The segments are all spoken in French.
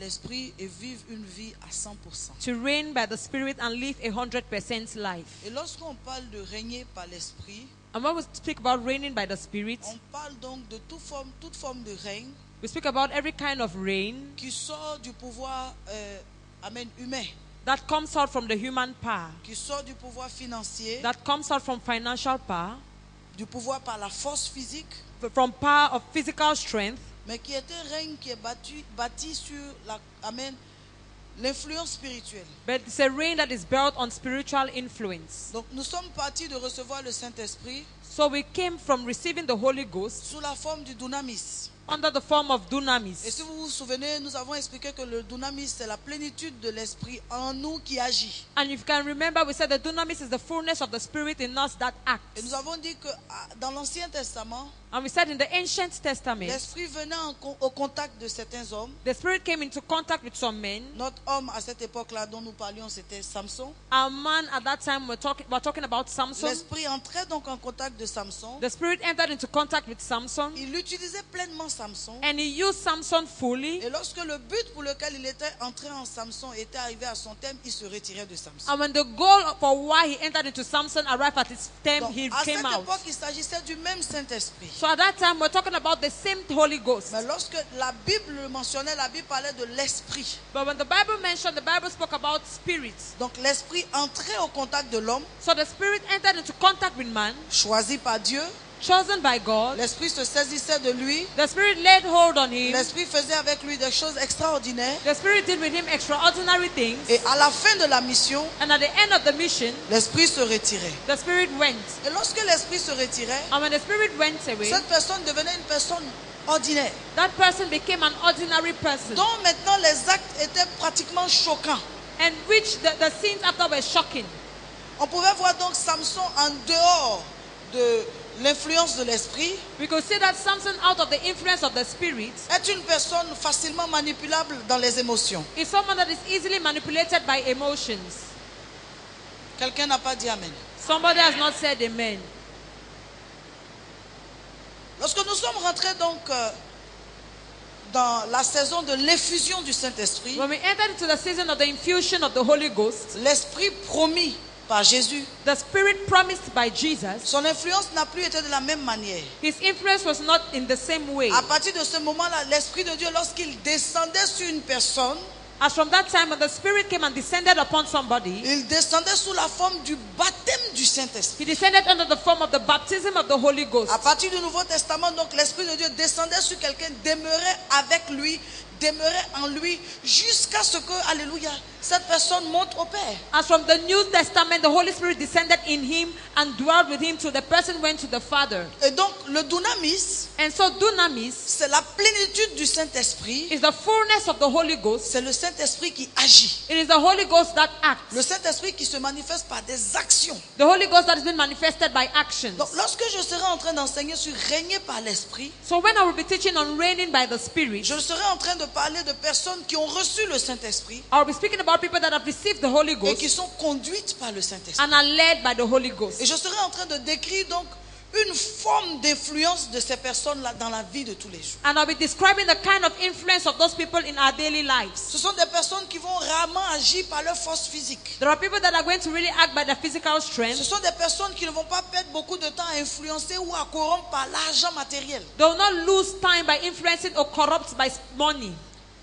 l'esprit et vivre une vie à 100%. To reign by the Spirit and live a 100% life. Et lorsqu'on parle de régner par l'esprit, And when we speak about reigning by the Spirit, on parle donc de toute forme de règne we speak about every kind of reign qui sort du pouvoir amen, humain, that comes out from the human power, qui sort du pouvoir financier, that comes out from financial power, du pouvoir par la force physique, from power of physical strength, mais qui est un règne qui est bâti sur l'influence spirituelle. but it's a reign that is built on spiritual influence. Donc nous sommes partis de recevoir le Saint-Esprit So we came from receiving the Holy Ghost sous la forme du dunamis. under the form of Et dunamis. si vous vous souvenez, nous avons expliqué que le dunamis, c'est la plénitude de l'esprit en nous qui agit. And if you can remember, we said the dunamis is the fullness of the Spirit in us that Et acts. nous avons dit que dans l'Ancien Testament, And we said in the ancient testament, l'esprit venait au contact de certains hommes. the Spirit came into contact with some men. Notre homme à cette époque-là dont nous parlions, c'était Samson. Our man at that time, we're talking about Samson. L'esprit entrait donc en contact de Samson. The Spirit entered into contact with Samson, Il utilisait pleinement Samson. and he used Samson fully. Et lorsque le but pour lequel il était entré en Samson était arrivé à son terme, il se retirait de Samson. And when the goal for why he entered into Samson arrived at its term, Donc, he à cette came out. époque, il s'agissait du même Saint-Esprit. So at that time, we're talking about the same Holy Ghost. Mais lorsque la Bible le mentionnait, la Bible parlait de l'Esprit. But when the Bible mentioned, the Bible spoke about spirit. Donc l'Esprit entrait au contact de l'homme, So the Spirit entered into contact with man, choisi par Dieu. chosen by God. L'Esprit se saisissait de lui. The Spirit laid hold on him. L'Esprit faisait avec lui des choses extraordinaires. The Spirit did with him extraordinary things. Et à la fin de la mission, And at the end of the mission, l'Esprit se retirait. the Spirit went. Et lorsque l'Esprit se retirait, And when the Spirit went away, cette personne devenait une personne ordinaire, that person became an ordinary person. dont maintenant les actes étaient pratiquement choquants. And which the scenes after were shocking. On pouvait voir donc Samson en dehors de l'influence de l'Esprit, We could see that Samson, out of the influence of the Spirit, est une personne facilement manipulable dans les émotions. is someone that is easily manipulated by emotions. Quelqu'un n'a pas dit Amen. Somebody has not said amen. Lorsque nous sommes rentrés donc dans la saison de l'effusion du Saint-Esprit, When we entered into the season of the infusion of the Holy Ghost, l'Esprit promis par Jésus, the Spirit promised by Jesus, son influence n'a plus été de la même manière. his influence was not in the same way. À partir de ce moment-là, l'Esprit de Dieu, lorsqu'il descendait sur une personne, As from that time when the Spirit came and descended upon somebody, il descendait sous la forme du baptême du Saint-Esprit. he descended under the form of the baptism of the Holy Ghost. À partir du Nouveau Testament, donc l'Esprit de Dieu descendait sur quelqu'un, demeurait avec lui, demeurait en lui, jusqu'à ce que, alléluia, cette personne monte au Père. As from the New Testament, the Holy Spirit descended in him and dwelt with him till the person went to the Father. Et donc le dunamis, And so dunamis c'est la plénitude du Saint-Esprit. is the fullness of the Holy Ghost. C'est le Saint-Esprit qui agit. It is the Holy Ghost that Le acts. Saint-Esprit qui se manifeste par des actions. The Holy Ghost that has been manifested by actions. Donc lorsque je serai en train d'enseigner sur régner par l'Esprit, So when I will be teaching on reigning by the Spirit, je serai en train de parler de personnes qui ont reçu le Saint-Esprit I will be speaking about people that have received the Holy et qui Ghost sont conduites par le Saint-Esprit. and are led by the Holy Ghost. Et je serai en train de décrire donc une forme d'influence de ces personnes-là dans la vie de tous les jours. And I'll be describing the kind of influence of those people in our daily lives. Ce sont des personnes qui vont rarement agir par leur force physique. There are people that are going to really act by their physical Ce strength. sont des personnes qui ne vont pas perdre beaucoup de temps à influencer ou à corrompre par l'argent matériel. They will not lose time by influencing or corrupt by money.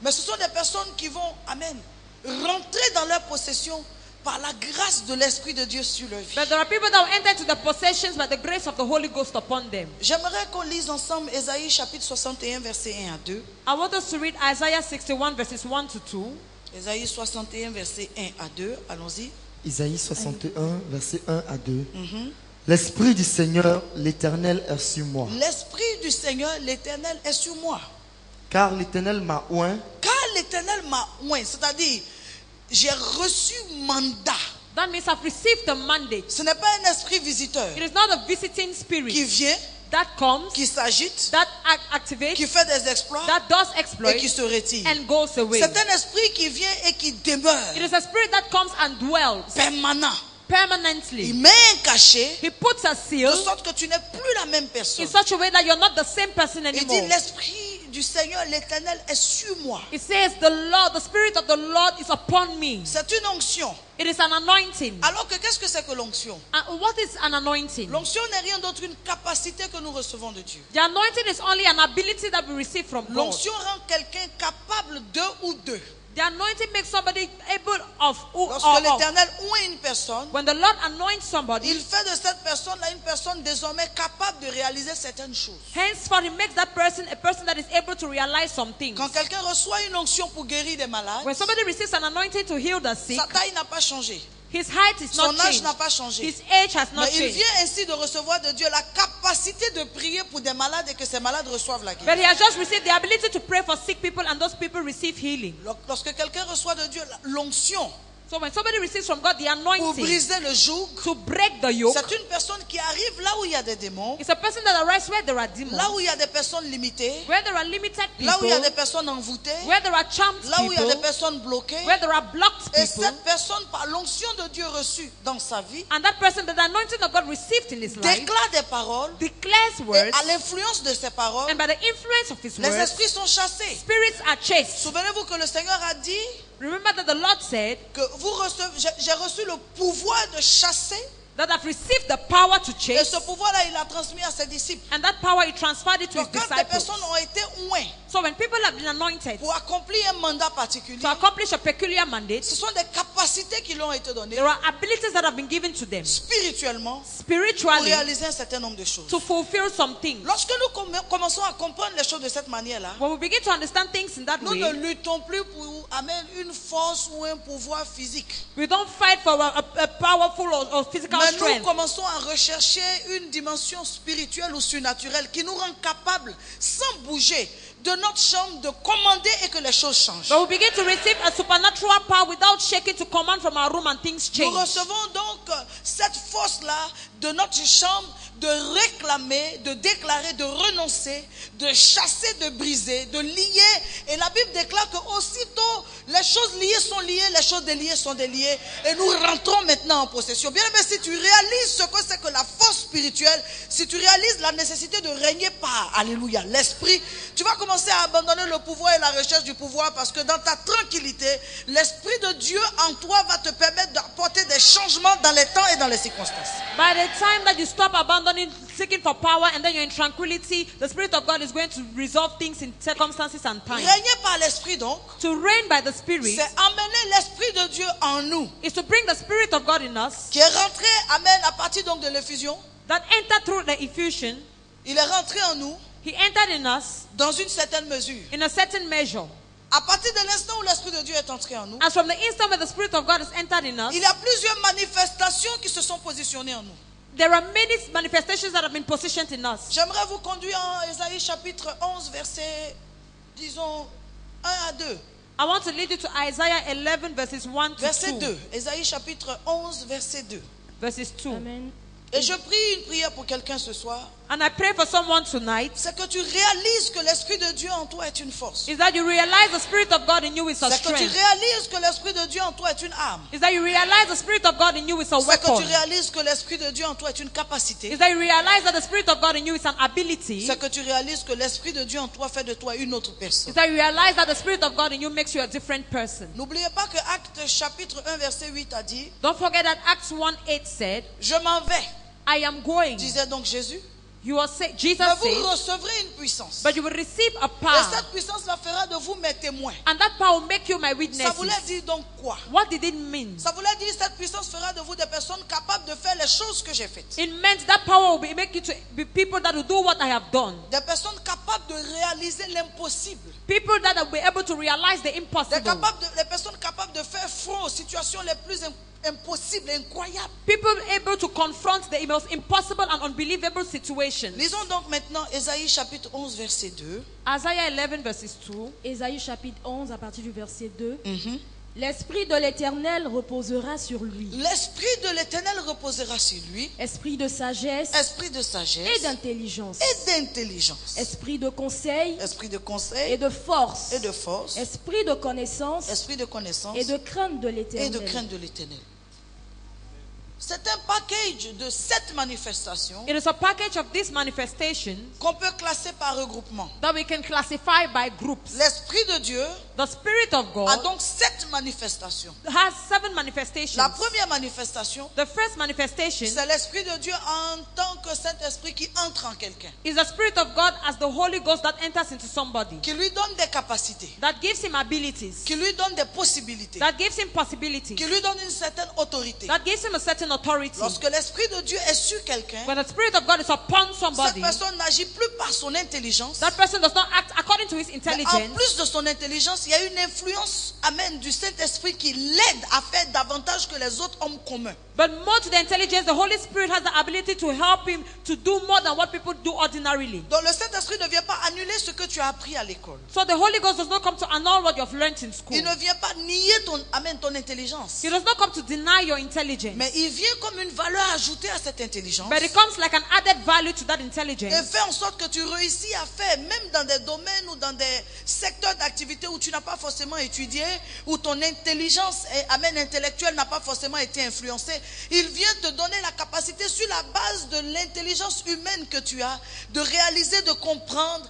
Mais ce sont des personnes qui vont, amen, rentrer dans leur possession par la grâce de l'Esprit de Dieu sur leur vie. But there are people that will enter into the possessions by the grace of the Holy Ghost upon them. J'aimerais qu'on lise ensemble Ésaïe chapitre 61 verset 1 à 2. I want us to read Isaiah 61 verses 1 to 2. Ésaïe 61 verset 1 à 2. Allons-y. Isaïe 61, verset 1 à 2. L'Esprit du Seigneur, l'Éternel, est sur moi. L'Esprit du Seigneur, l'Éternel, est sur moi. Car l'Éternel m'a oint Car l'Éternel m'a oint, c'est-à-dire, j'ai reçu mandat. That means I've received the mandate. Ce n'est pas un esprit visiteur It is not a visiting qui spirit vient, that comes, qui s'agite, that activates, qui fait des exploits that does et exploit qui se retire. and goes away. C'est un esprit qui vient et qui demeure It is a spirit that comes and dwells permanent. Il permanently. met un cachet He puts a seal de sorte que tu n'es plus la même personne. in such a way that you're not the same person Il dit anymore. l'esprit du Seigneur, l'Éternel, est sur moi. It says the Spirit of the Lord is upon me. C'est une onction. It is an anointing. Alors que qu'est-ce que c'est que l'onction? What is an anointing? L'onction n'est rien d'autre qu'une capacité que nous recevons de Dieu. The anointing is only an ability that we receive from God. L'onction rend quelqu'un capable de ou d'eux. The anointing makes somebody able of or Lorsque of. l'Éternel oint une personne, When the Lord anoints somebody, il fait de cette personne-là une personne désormais capable de réaliser certaines choses. henceforth he makes that person a person that is able to realize some things. Quand quelqu'un reçoit une onction pour guérir des malades, When somebody receives an anointing to heal the sick, sa taille n'a pas changé. his height is Son not âge changed. n'a pas changé. His age has not Mais il changed. vient ainsi de recevoir de Dieu la capacité de prier pour des malades et que ces malades reçoivent la But guérison. he has just received the ability to pray for sick people and those people receive healing. Lorsque quelqu'un reçoit de Dieu l'onction So when somebody receives from God the pour anointing briser le joug, to break the yoke, c'est une personne qui arrive là où il y a des démons, it's a person that arrives where there are demons, là où il y a des personnes limitées, where there are limited là où il y a des people, personnes envoûtées, where there are charmed là où il y a des people, personnes bloquées. where there are blocked Et people, cette personne, par l'onction de Dieu reçue dans sa vie, and that person, the anointing of God received in his life, déclare des paroles declares et words, à l'influence de ces paroles, and by the influence of his les words, esprits sont chassés. spirits are chased. Souvenez-vous que le Seigneur a dit Remember that the Lord said que j'ai reçu le pouvoir de chasser, that I've received the power to et chase, ce pouvoir-là, il a transmis à ses disciples. and that power he transferred it to his Donc, quand des disciples. personnes ont été ointes So when people have been anointed pour accomplir un mandat particulier, to accomplish a peculiar mandate, ce sont des capacités qui leur ont été données there are abilities that have been given to them spirituellement pour spiritually réaliser un certain nombre de choses. to fulfill some things. Lorsque nous commençons à comprendre les choses de cette manière-là, When we begin to understand things in that nous ne way, luttons plus pour amener une force ou un pouvoir physique. we don't fight for a powerful or physical Mais nous strength. commençons à rechercher une dimension spirituelle ou surnaturelle qui nous rend capables, sans bouger de notre chambre, de commander et que les choses changent. But we begin to receive a supernatural power without shaking to command from our room and things Nous change. recevons donc cette force-là de notre chambre de réclamer, de déclarer, de renoncer, de chasser, de briser, de lier. Et la Bible déclare que aussitôt les choses liées sont liées, les choses déliées sont déliées. Et nous rentrons maintenant en possession. Bien aimé, si tu réalises ce que c'est que la force spirituelle, si tu réalises la nécessité de régner par, alléluia, l'esprit, tu vas commencer à abandonner le pouvoir et la recherche du pouvoir, parce que dans ta tranquillité, l'esprit de Dieu en toi va te permettre d'apporter des changements dans les temps et dans les circonstances. By the time that you stop abandoning seeking for power and then you're in tranquility, the Spirit of God is going to resolve things in circumstances and time. Régner par l'esprit donc, To reign by the Spirit c'est amener l'esprit de Dieu en nous, is to bring the Spirit of God in us qui est rentré, amen, à partir donc de l'effusion. that entered through the effusion. Il est rentré en nous He entered in us dans une certaine mesure. in a certain measure. À partir de l'instant où l'esprit de Dieu est entré en nous, As from the instant where the Spirit of God has entered in us, il y a plusieurs manifestations qui se sont positionnées en nous. there are many manifestations that have been positioned in us. J'aimerais vous conduire en Ésaïe chapitre 11, verset, disons, 1 à 2. I want to lead you to Isaiah 11 verses 1 to Verset 2. 2. Ésaïe chapitre 11, verset 2. Verses 2. Amen. Et je prie une prière pour quelqu'un ce soir. And I pray for someone tonight C'est que tu réalises que l'esprit de Dieu en toi est une force. is that you realize the Spirit of God in you is a C'est que tu strength. réalises que l'esprit de Dieu en toi est une arme. Is that you realize the Spirit of God in you is a C'est que weapon. tu réalises que l'esprit de Dieu en toi est une capacité. Is that you realize that the Spirit of God in you is an ability. C'est que tu réalises que l'esprit de Dieu en toi fait de toi une autre Is personne. that you realize that the Spirit of God in you makes you a different person. N'oubliez pas que Actes chapitre 1 verset 8 a dit, Don't forget that Acts 1:8 said, je m'en vais, I am going. disait donc Jésus. You are say, Jesus Mais vous said, recevrez une puissance. but you will receive a Et power. cette puissance la fera de vous mes témoins. And that power will make you my Ça witnesses. voulait dire donc quoi? What did it mean? Ça voulait dire cette puissance fera de vous des personnes capables de faire les choses que j'ai faites. It meant that power will make you to be people that will do what I have done. Des personnes capables de réaliser l'impossible. People that will be able to realize the impossible. Les personnes capables de faire front aux situations les plus impossibles, incroyables. People able to confront the most impossible and unbelievable situations. Lisons donc maintenant Ésaïe chapitre 11 verset 2. Isaiah 11 verses 2. Ésaïe chapitre 11 à partir du verset 2. L'esprit de l'Éternel reposera sur lui. L'esprit de l'Éternel reposera sur lui. Esprit de sagesse Esprit de sagesse et d'intelligence. et d'intelligence. Esprit de conseil Esprit de et conseil de force. et de force. Esprit de connaissance Esprit de connaissance et de crainte de et de l'Éternel. crainte de l'Éternel. C'est un package de 7 manifestations It is a package of these manifestations qu'on peut classer par regroupement. that we can classify by groups. L'Esprit de Dieu The Spirit of a God donc 7 manifestations. has 7 manifestations. La première manifestation, The first manifestation c'est l'Esprit de Dieu en tant que Saint-Esprit qui entre en quelqu'un, is the Spirit of God as the Holy Ghost that enters into somebody, qui lui donne des capacités, that gives him abilities, qui lui donne des possibilités, that gives him possibilities, qui lui donne une certaine autorité. that gives him a certain authority. Lorsque l'Esprit de Dieu est sur quelqu'un, When the Spirit of God is upon cette somebody, personne n'agit plus par son intelligence. that person does not act according to his Mais en intelligence. plus de son intelligence, il y a une influence, amen, du Saint-Esprit qui l'aide à faire davantage que les autres hommes communs. But more to the intelligence, the Holy Spirit has the ability to help him to do more than what people do ordinarily. Donc le Saint-Esprit ne vient pas annuler ce que tu as appris à l'école. So the Holy Ghost does not come to annul what you have learned in school. Il ne vient pas nier ton intelligence. He does not come to deny your intelligence. Mais il vient comme une valeur ajoutée à cette intelligence. But it comes like an added value to that Et intelligence. fait en sorte que tu réussis à faire, même dans des domaines ou dans des secteurs d'activité où tu n'as pas forcément étudié, où ton intelligence intellectuelle n'a pas forcément été influencée. Il vient te donner la capacité, sur la base de l'intelligence humaine que tu as, de réaliser, de comprendre,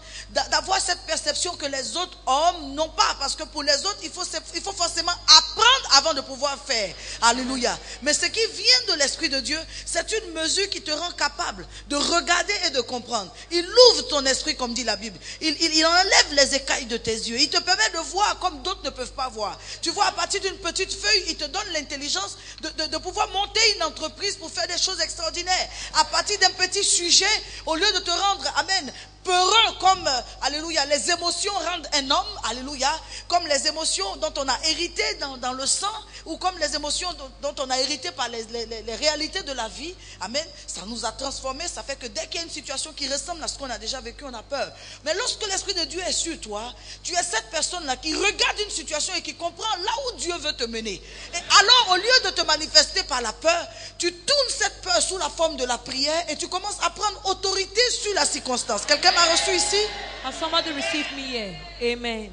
d'avoir cette perception que les autres hommes n'ont pas. Parce que pour les autres, il faut forcément apprendre avant de pouvoir faire. Alléluia. Mais ce qui vient de l'Esprit de Dieu, c'est une mesure qui te rend capable de regarder et de comprendre. Il ouvre ton esprit, comme dit la Bible. Il enlève les écailles de tes yeux. Il te permet de voir comme d'autres ne peuvent pas voir. Tu vois, à partir d'une petite feuille, il te donne l'intelligence de pouvoir monter une entreprise pour faire des choses extraordinaires. À partir d'un petit sujet, au lieu de te rendre, amen, peureux comme, alléluia, les émotions rendent un homme, alléluia, comme les émotions dont on a hérité dans le sang, ou comme les émotions dont on a hérité par les réalités de la vie, amen, ça nous a transformés, ça fait que dès qu'il y a une situation qui ressemble à ce qu'on a déjà vécu, on a peur. Mais lorsque l'Esprit de Dieu est sur toi, tu es cette personne-là qui regarde une situation et qui comprend là où Dieu veut te mener. Et alors, au lieu de te manifester par la peur, tu tournes cette peur sous la forme de la prière et tu commences à prendre autorité sur la circonstance. Quelqu'un m'a reçu ici? Has somebody received me here? Amen.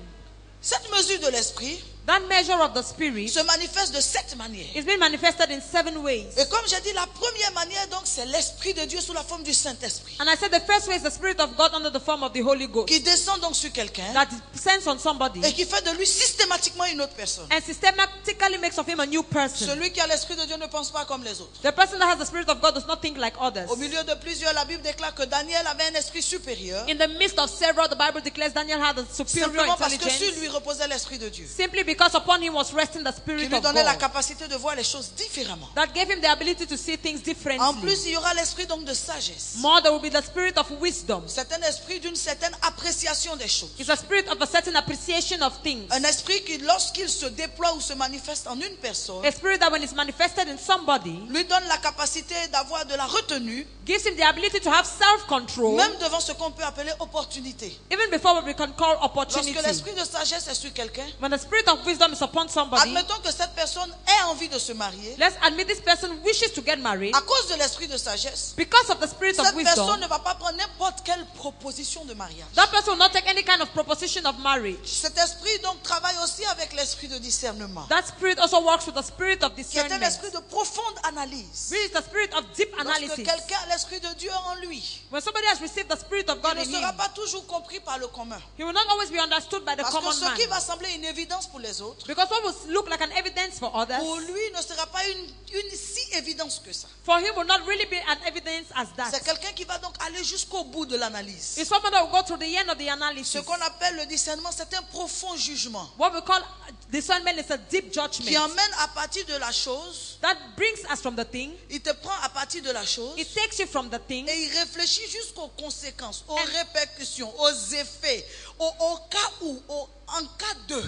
Cette mesure de l'esprit That measure of the Spirit se manifeste de 7 manières. is being manifested in 7 ways. Et comme j'ai dit, la première manière, donc, c'est l'Esprit de Dieu sous la forme du Saint-Esprit, And I said the first way is the Spirit of God under the form of the Holy Ghost qui descend donc sur quelqu'un that descends on somebody et qui fait de lui systématiquement une autre personne. and systematically makes of him a new person. Celui qui a l'Esprit de Dieu ne pense pas comme les autres. The person that has the Spirit of God does not think like others. Au milieu de plusieurs, la Bible déclare que Daniel avait un esprit supérieur, In the midst of several, the Bible declares Daniel had a superior simplement parce que sur intelligence lui reposait l'Esprit de Dieu, simply because upon him was resting the qui Spirit lui of donnait la God capacité de voir les choses différemment. that gave him the ability to see things En differently. plus, il y aura l'esprit donc de sagesse. More, there will be the Spirit of wisdom. C'est un esprit d'une certaine appréciation des choses. It's a spirit of a certain appreciation of things. Un esprit qui, lorsqu'il se déploie ou se manifeste en une personne, A spirit that when it's manifested in somebody lui donne la capacité d'avoir de la retenue, gives him the ability to have self-control, même devant ce qu'on peut appeler opportunité. even before what we can call opportunity. Lorsque l'esprit de sagesse est sur quelqu'un, When the spirit of wisdom is upon somebody, admettons que cette personne ait envie de se marier, let's admit this person wishes to get married. à cause de l'esprit de sagesse, Because of the spirit of cette personne wisdom, ne va pas prendre n'importe quelle proposition de mariage. that person will not take any kind of proposition of marriage. Cet esprit donc travaille aussi avec l'esprit de discernement, That spirit also works with the spirit of qui est un discernment, esprit de profonde analyse. which is the spirit of deep Lorsque analysis. quelqu'un a l'esprit de Dieu en lui, When somebody has received the spirit of il God ne in sera him, pas toujours compris par le commun. he will not always be understood by the Parce que common ce qui va man. sembler une évidence pour les autres, Because what will look like an evidence for others, pour lui ne sera pas une si évidence que ça. for him will not really be an evidence as C'est that. quelqu'un qui va donc aller jusqu'au bout de l'analyse. It's someone that will go to the end of the Ce analysis. qu'on appelle le discernement, c'est un profond jugement What we call discernment is a deep qui judgment emmène à partir de la chose, that brings us from the thing, il te prend à partir de la chose it takes you from the thing, et il réfléchit jusqu'aux conséquences, aux répercussions, aux effets, au cas où, en cas de.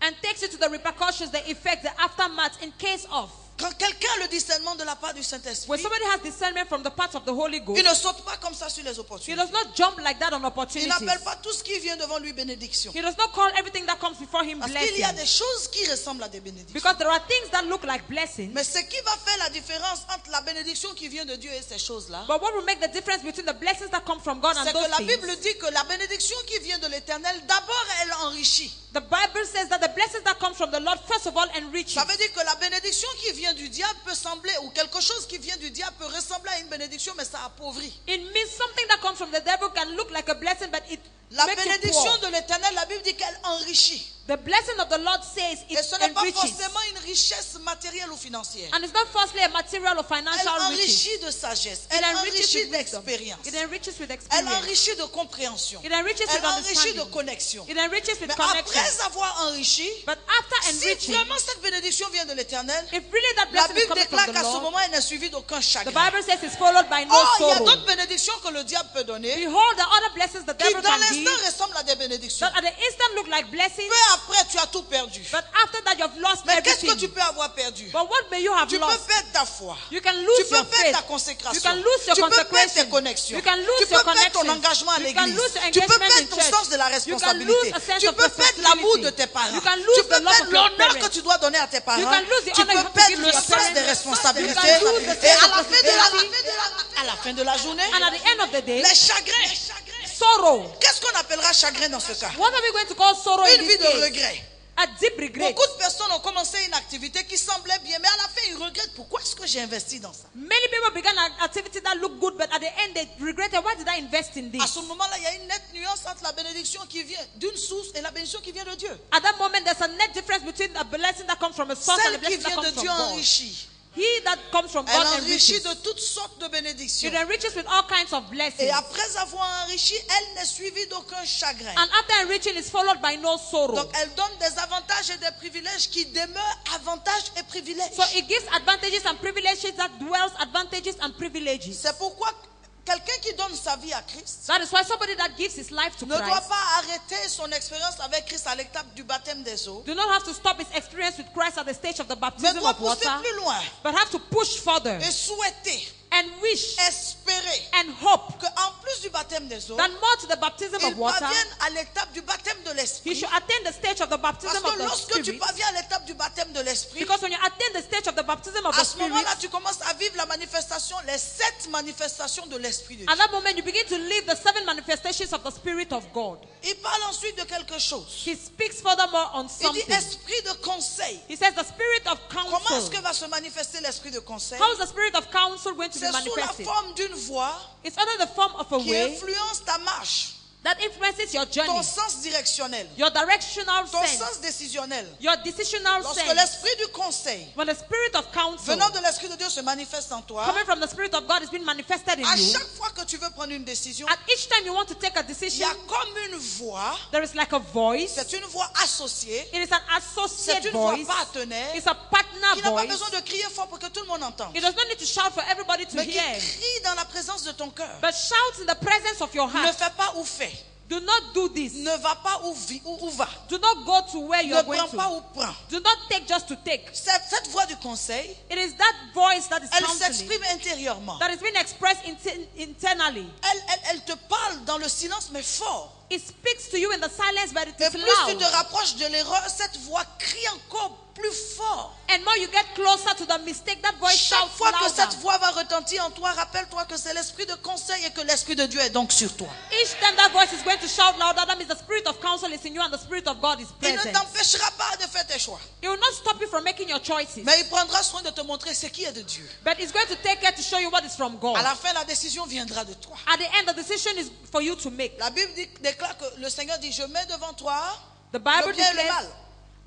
and takes you to the repercussions, the effects, the aftermath in case of. Quand quelqu'un a le discernement de la part du When Saint-Esprit, somebody has discernment from the parts of the Holy Ghost, il ne saute pas comme ça sur les he opportunités. does not jump like that on Il opportunities. n'appelle pas tout ce qui vient devant lui bénédiction. He does not call everything that comes before him Parce qu'il y a blessing. des choses qui ressemblent à des bénédictions. Because there are things that look like blessings. Mais ce qui va faire la différence entre la bénédiction qui vient de Dieu et ces choses-là, But what will make the difference between the blessings that come from God and c'est que those la things Bible dit que la bénédiction qui vient de l'Éternel, d'abord elle enrichit. The Bible says that the blessings that come from the Lord, first of all, enrich you. Ça veut dire que la bénédiction qui vient du diable peut sembler, ou quelque chose qui vient du diable peut ressembler à une bénédiction, mais ça appauvrit. It means something that comes from the devil can look like a blessing, but it La makes you bénédiction poor. de l'Éternel, la Bible dit qu'elle enrichit. The blessing of the Lord says Et it ce n'est pas enriches. forcément une richesse matérielle ou financière. And it's not firstly a material or Elle financial riches. enrichit de sagesse. It Elle enriches enrichit with wisdom. d'expérience. It enriches with Elle experience. enrichit de compréhension. It enriches with Elle enrichit de understanding. connexion. It enriches with Mais connection. après avoir enrichi, But after si enriching, vraiment cette bénédiction vient de l'Éternel, if really that la blessing is Bible coming déclare from qu'à the ce Lord, moment, elle n'est suivie d'aucun the chagrin. Bible says it's followed by no Oh, il y a sorrow. d'autres bénédictions que le diable peut donner, qui Behold, the other blessings the devil dans can l'instant give, ressemblent à des bénédictions. that at the instant look like blessings, Peu après, tu as tout perdu. but after that you've lost Mais qu'est-ce que tu everything. peux avoir perdu? But what may you have Tu peux lost? perdre ta foi. You can Tu lose peux your perdre faith. ta consécration. You can lose your Tu peux perdre tes consecration. connexions. You can lose Tu peux your perdre ton connection. engagement à You can l'église. lose your Tu peux engagement perdre in ton church. sens de la You can responsabilité. lose a sense Tu of peux perdre l'amour de responsibility. tes parents. You can Tu lose peux the love perdre of your l'honneur que parents. tu dois donner à tes parents. You can lose the Tu honor you peux have to perdre give le to your sens parents. des responsabilités. You can lose the Et sense à of la responsibility. fin de la journée, And at the end of the day, les chagrins. sorrow. Qu'est-ce qu'on appellera chagrin dans ce cas? What are we going to call sorrow in Une vie this de case? regret. A deep regret. Beaucoup de personnes ont commencé une activité qui semblait bien, mais à la fin, ils regrettent. Pourquoi est-ce que j'ai investi dans ça? Many people began an activity that looked good, but at the end they regretted, why did I invest in À this? ce moment-là, il y a une nette nuance entre la bénédiction qui vient d'une source et la bénédiction qui vient de Dieu. At that moment, there's a net difference between a blessing that comes from a source and a Celle qui blessing that vient de comes from Dieu God. enrichit. He that comes from Elle God enrichit enriches. de toutes sortes de It bénédictions. enriches with all kinds of blessings. Et après avoir enrichi, elle n'est suivie d'aucun chagrin. And after enriching, is followed by no sorrow. Donc elle donne des avantages et des privilèges qui demeurent avantages et privilèges. So it gives advantages and privileges that dwells advantages and privileges. C'est pourquoi quelqu'un qui donne sa vie à Christ That is why somebody that gives his life to ne doit Christ pas arrêter son expérience avec Christ à l'étape du baptême des eaux, do not have to stop his experience with Christ at the stage of the mais baptism doit of pousser water, plus loin but have to push further et souhaiter, and wish espérer and hope qu'en plus du baptême des eaux, that more to the baptism il of water, parvienne à l'étape du baptême de he l'esprit. should attain the stage of the Parce baptism que of the lorsque tu Spirit. parviens à l'étape du baptême de l'esprit, Because when you attain the stage of the baptism of à the ce Spirit, moment-là, tu commences à vivre la manifestation, les 7 manifestations de l'esprit de Dieu. at that moment you begin to live the 7 manifestations of the Spirit of God. Il parle ensuite de quelque chose. He speaks furthermore on Il dit something. esprit de conseil. He says the spirit of Comment est-ce counsel. que va se manifester l'esprit de conseil? How is the spirit of counsel going to be C'est sous la manifested? forme d'une voix It's under the form of a qui way influence ta marche, that influences your journey, ton sens directionnel, your directional ton sense, sens décisionnel. your decisional Lorsque sense. l'esprit du conseil When the spirit of counsel venant de l'esprit de Dieu se manifeste en toi, coming from the spirit of God is being manifested in à you, chaque fois que tu veux prendre une décision, at each time you want to take a il y decision, a comme une voix, there is like a voice. c'est une voix associée, It is an c'est associate une voix voice. partenaire, It's a partner qui n'a pas voice. besoin de crier fort pour que tout le monde entende, It does not need to shout for everybody to mais qui hear, crie dans la présence de ton cœur. but shouts in the presence of your Ne heart. fais pas ou fais, Do not do this. ne va pas où va, Do not go to where you ne are going prends pas to. ou prends. Do not take just to take. Cette voix du conseil, It is that voice that is elle counseling, s'exprime intérieurement. that is being expressed internally. Elle te parle dans le silence, mais fort. It speaks to you in the silence, but it Et is plus tu te loud. rapproches de l'erreur, cette voix crie encore plus fort. And more you get closer to the mistake, that voice Chaque shouts fois que cette louder. voix va retentir en toi, rappelle-toi que c'est l'esprit de conseil et que l'esprit de Dieu est donc sur toi. Each time that voice is going to shout louder, that means the spirit of counsel is in you and the spirit of God is Il ne present. t'empêchera pas de faire tes choix. It will not stop you from making your choices, Mais il prendra soin de te montrer ce qui est de Dieu. but it's going to take care to show you what is from God. À la fin, la décision viendra de toi. At the end, the decision is for you to make. La Bible déclare que le Seigneur dit, je mets devant toi The Bible le bien et le declares, mal.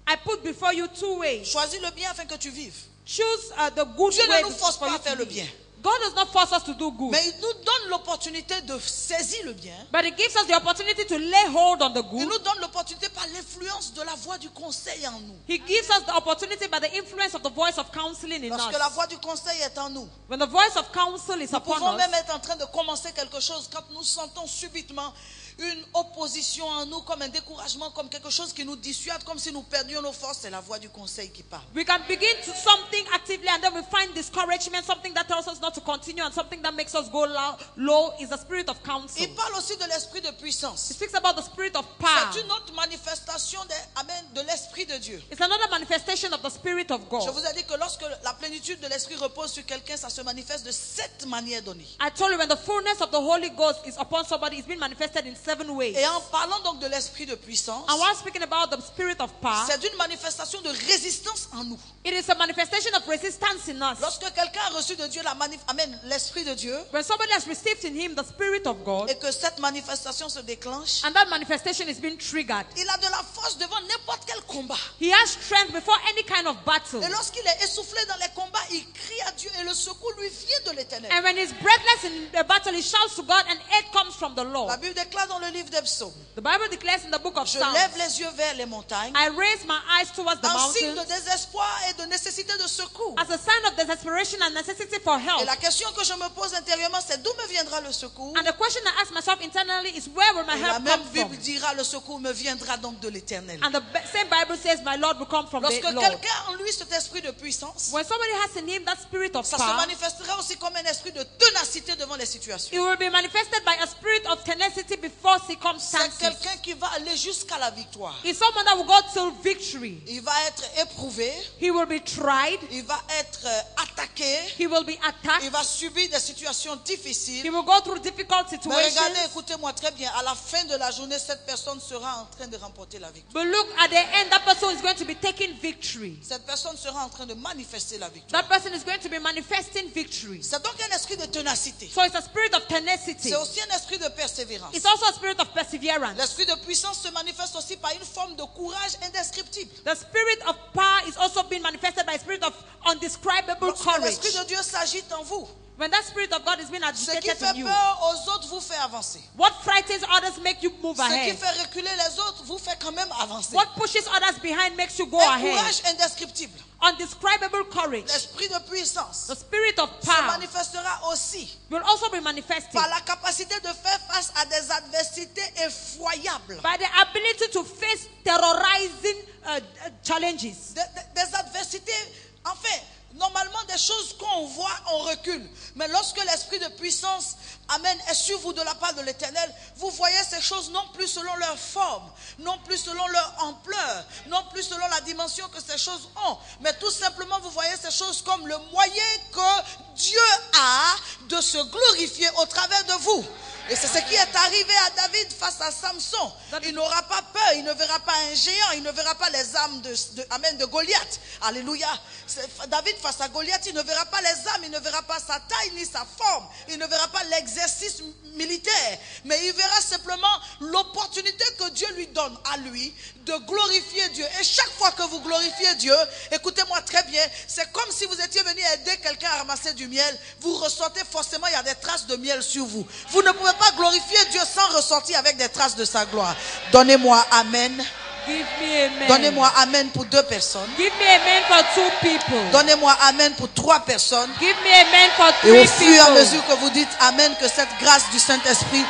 I put before you 2 ways. Choisis le bien afin que tu vives. Choose the good Dieu way ne nous force for pas you à faire to le live. bien. God does not force us to do good, Mais il nous donne l'opportunité de saisir le bien. but it gives us the opportunity to lay hold on the Il good. nous donne l'opportunité par l'influence de la voix du conseil en nous. He gives us the opportunity by the influence of the voice of counseling in Lorsque la us. voix du conseil est en nous, When the voice of counsel is nous upon pouvons us, même être en train de commencer quelque chose quand nous sentons subitement une opposition en nous, comme un découragement, comme quelque chose qui nous dissuade, comme si nous perdions nos forces. C'est la voix du conseil qui parle. we can begin to something actively and then we find discouragement, something that tells us not to continue and something that makes us go low is the spirit of counsel. Il parle aussi de l'esprit de puissance. It speaks about the spirit of power. C'est une autre manifestation de l'esprit de Dieu. It's another manifestation of the spirit of Je God. vous ai dit que lorsque la plénitude de l'esprit repose sur quelqu'un, ça se manifeste de 7 manières données. I told you when the fullness of the Holy Ghost is upon somebody, it's been manifested in 7 ways. Et en parlant donc de l'esprit de puissance, And while speaking about the spirit of power, c'est une manifestation de résistance en nous. it is a manifestation of resistance in us. Lorsque quelqu'un a reçu de Dieu l'esprit de Dieu, When somebody has received in him the spirit of God, et que cette manifestation se déclenche, and that manifestation is being triggered, il a de la force devant n'importe quel combat. he has strength before any kind of battle. Et lorsqu'il est essoufflé dans les combats, il crie à Dieu et le secours lui vient de l'Éternel. And when he's breathless in the battle, he shouts to God and aid comes from the La Lord. Bible déclare dans le livre des psaumes, The Bible declares in the book of je Psalms, lève les yeux vers les montagnes, I raise my eyes towards the en signe de mountains désespoir et de nécessité de secours. as a sign of desperation and necessity for Et help. la question que je me pose intérieurement, c'est d'où me viendra le secours? And the question I ask myself internally is, where will my Et la help même come Bible from? dira, le secours me viendra donc de l'Éternel. And the same Bible says, my Lord will come from Lorsque the Lord. quelqu'un a en lui cet esprit de puissance, When somebody has in him that spirit of ça se power, manifestera aussi comme un esprit de ténacité devant les situations. it will be manifested by a spirit of tenacity before C'est circumstances. quelqu'un qui va aller jusqu'à la victoire. It's someone that will go till victory. Il va être éprouvé, He will be tried. il va être attaqué, He will be il attacked. va subir des situations He difficiles. will go through difficult Mais regardez, situations. écoutez-moi très bien, à la fin de la journée, cette personne sera en train de remporter la victoire. But look, at the end, that person is going to be taking victory. Cette personne sera en train de manifester la victoire. That person is going to be manifesting victory. C'est donc un esprit de ténacité. So it's a spirit of tenacity. C'est aussi un esprit de persévérance. It's also a spirit of perseverance. L'esprit de puissance se manifeste aussi par une forme de courage indescriptible. The spirit of power is also being manifested by a spirit of undescribable Lorsque courage. l'esprit de Dieu s'agite en vous, When that spirit of God is being ce qui agitated fait in you, peur aux autres vous fait avancer. what frightens others make you move Ce qui ahead. fait reculer les autres vous fait quand même avancer. What pushes others behind makes you go Un ahead. courage indescriptible. Undescribable courage. L'esprit de puissance The spirit of se power manifestera aussi will also be manifested par la capacité de faire face à des adversités effroyables. by the ability to face terrorizing challenges. Des adversités, enfin, normalement des choses qu'on voit, on recule. Mais lorsque l'esprit de puissance, amen, est sur vous de la part de l'Éternel, vous voyez ces choses non plus selon leur forme, non plus selon leur ampleur, non plus selon la dimension que ces choses ont, mais tout simplement vous voyez ces choses comme le moyen que Dieu a de se glorifier au travers de vous. Et c'est ce qui est arrivé à David face à Samson. Il n'aura pas peur, il ne verra pas un géant, il ne verra pas les armes de Goliath. Alléluia. David face à Goliath, il ne verra pas les armes, il ne verra pas sa taille ni sa forme, il ne verra pas l'exercice militaire, mais il verra simplement l'opportunité que Dieu lui donne à lui de glorifier Dieu. Et chaque fois que vous glorifiez Dieu, écoutez-moi très bien, c'est comme si vous étiez venu aider quelqu'un à ramasser du miel. Vous ressortez forcément, il y a des traces de miel sur vous. Vous ne pouvez pas glorifier Dieu sans ressortir avec des traces de sa gloire. Donnez-moi amen. Give me amen. Donnez-moi amen pour 2 personnes. Give me amen for 2 people. Donnez-moi amen pour 3 personnes. Give me amen for 3 Et au fur et à people. mesure que vous dites amen, que cette grâce du Saint-Esprit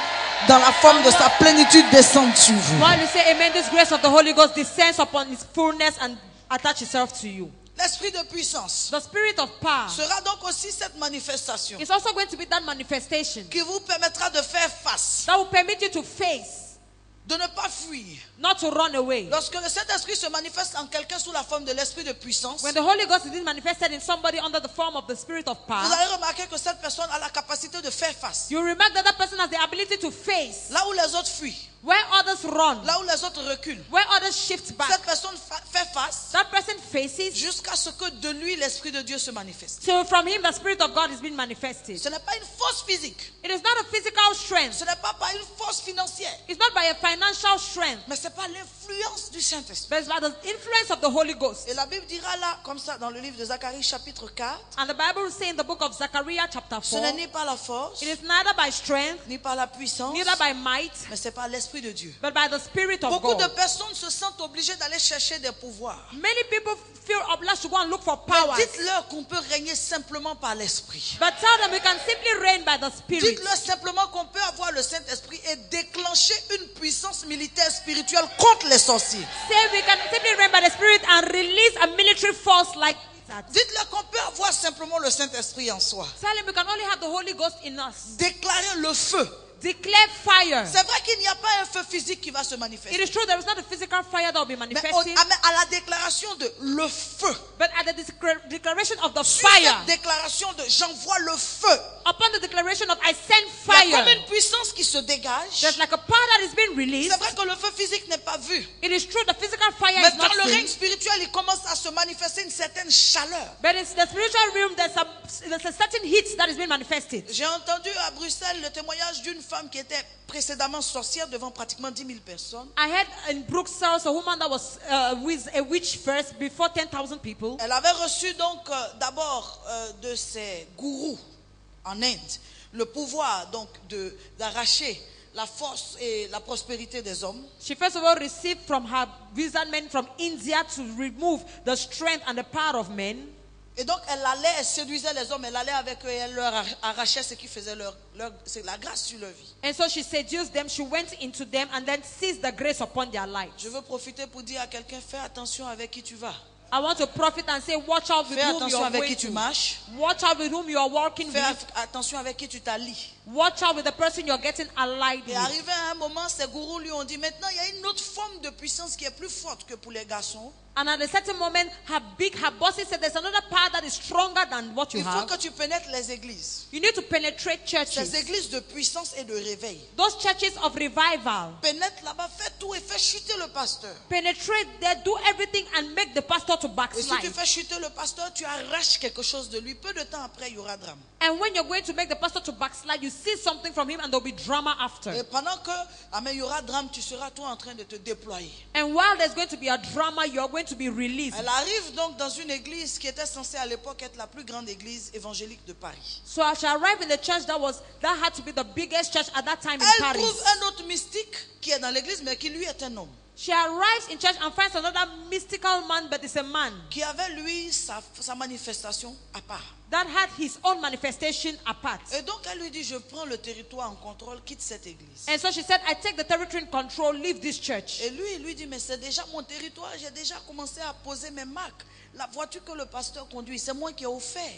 dans la forme de sa plénitude descende sur vous. While you say amen, this grace of the Holy Ghost descends upon His fullness and attach itself to you. L'esprit de puissance The spirit of power sera donc aussi cette manifestation is also going to be that manifestation qui vous permettra de faire face, that will permit you to face, de ne pas fuir. not to run away. Lorsque le Saint-Esprit se manifeste en quelqu'un sous la forme de l'esprit de puissance, When the Holy Ghost is being manifested in somebody under the form of the spirit of vous power, allez remarquer que cette personne a la capacité de faire face. you remark that that person has the ability to face Là où les autres fuient, where others run, là où les autres reculent, where others shift back. cette personne fait face That person faces jusqu'à ce que de lui l'Esprit de Dieu se manifeste. till from him the spirit of God is being manifested. Ce n'est pas une force physique, It is not a physical strength. ce n'est pas par une force financière, It's not by a financial strength, mais c'est par l'influence du Saint-Esprit. but it's by the influence of the Holy Ghost. Et la Bible dira là, comme ça, dans le livre de Zacharie chapitre 4, And the Bible will say in the book of Zechariah chapter ce 4, n'est ni par la force, it is neither by strength, ni par la puissance, neither by might, mais c'est par l'Esprit de Dieu. but by the Spirit of Beaucoup de God. personnes se sentent obligées d'aller chercher des pouvoirs. Many people feel obliged to go and look for Mais power. dites-leur qu'on peut régner simplement par l'Esprit. But tell them we can simply reign by the Spirit. Dites-leur simplement qu'on peut avoir le Saint-Esprit et déclencher une puissance militaire spirituelle contre les sorciers. Say we can simply reign by the Spirit and release a military force like that. Dites-leur qu'on peut avoir simplement le Saint-Esprit en soi. Tell them we can only have the Holy Ghost in us. Déclarer le feu. declare fire. C'est vrai qu'il n'y a pas un feu physique qui va se It manifester. is true there is not a physical fire that will be Mais manifesting, à la déclaration de le feu, but at the declaration of the sur fire, cette déclaration de j'envoie le feu, upon the declaration of I send il y a comme fire, une puissance qui se dégage. there's like a power that is being released. C'est vrai que le feu physique n'est pas vu. It is true the physical fire Mais is not dans le seen, règne spirituel, il commence à se manifester une certaine chaleur. but in the spiritual realm there's a certain heat that is being manifested. J'ai entendu à Bruxelles le témoignage d'une femme qui était précédemment sorcière devant pratiquement 10 000 personnes. I heard in Bruxelles a woman that was with a witch first before 10,000 people. Elle avait reçu donc d'abord de ses gourous en Inde le pouvoir donc d'arracher la force et la prospérité des hommes. She first of all received from her wizard men from India to remove the strength and the power of men. Et donc elle séduisait les hommes, elle allait avec eux et elle leur arrachait ce qui faisait c'est la grâce sur leur vie. And so she seduced them, she went into them and then seized the grace upon their lives. Je veux profiter pour dire à quelqu'un, fais attention avec qui tu vas. I want to profit and say, watch out with Fais whom you attention are avec going qui tu to. marches. Watch out with whom you are working Fais with. attention avec qui tu t'allies. Watch out with the person you're getting allied Et with. arrivé à un moment, ces gourous lui ont dit, maintenant il y a une autre forme de puissance qui est plus forte que pour les garçons. And at a certain moment, her bosses said, there's another power that is stronger than what you Il faut have. que tu pénètres les églises. You need to penetrate Ces churches. églises de puissance et de réveil. Those churches of revival. Pénètre là-bas, fais tout et fais chuter le pasteur. Penetrate there, do everything and make the pastor to Et si tu backslide. fais chuter le pasteur, tu arraches quelque chose de lui. Peu de temps après, il y aura drame. And when you're going to make the pastor to backslide, you see something from him and there'll be drama after. Et pendant que il y aura drame, tu seras toi en train de te déployer. And while there's going to be a drama, you're going to be released. Elle arrive donc dans une église qui était censée à l'époque être la plus grande église évangélique de Paris. So she arrived in the church that had to be the biggest church at that time in Elle Paris. trouve un autre mystique qui est dans l'église, mais qui lui est un homme. She arrives in church and finds another mystical man, but it's a man Qui avait lui sa manifestation à part. that had his own manifestation apart. Et donc elle lui dit, je prends le territoire en contrôle, quitte cette église. And so she said, I take the territory in control, leave this church. Et lui, il lui dit, mais c'est déjà mon territoire, j'ai déjà commencé à poser mes marques. La voiture que le pasteur conduit, c'est moi qui ai offert.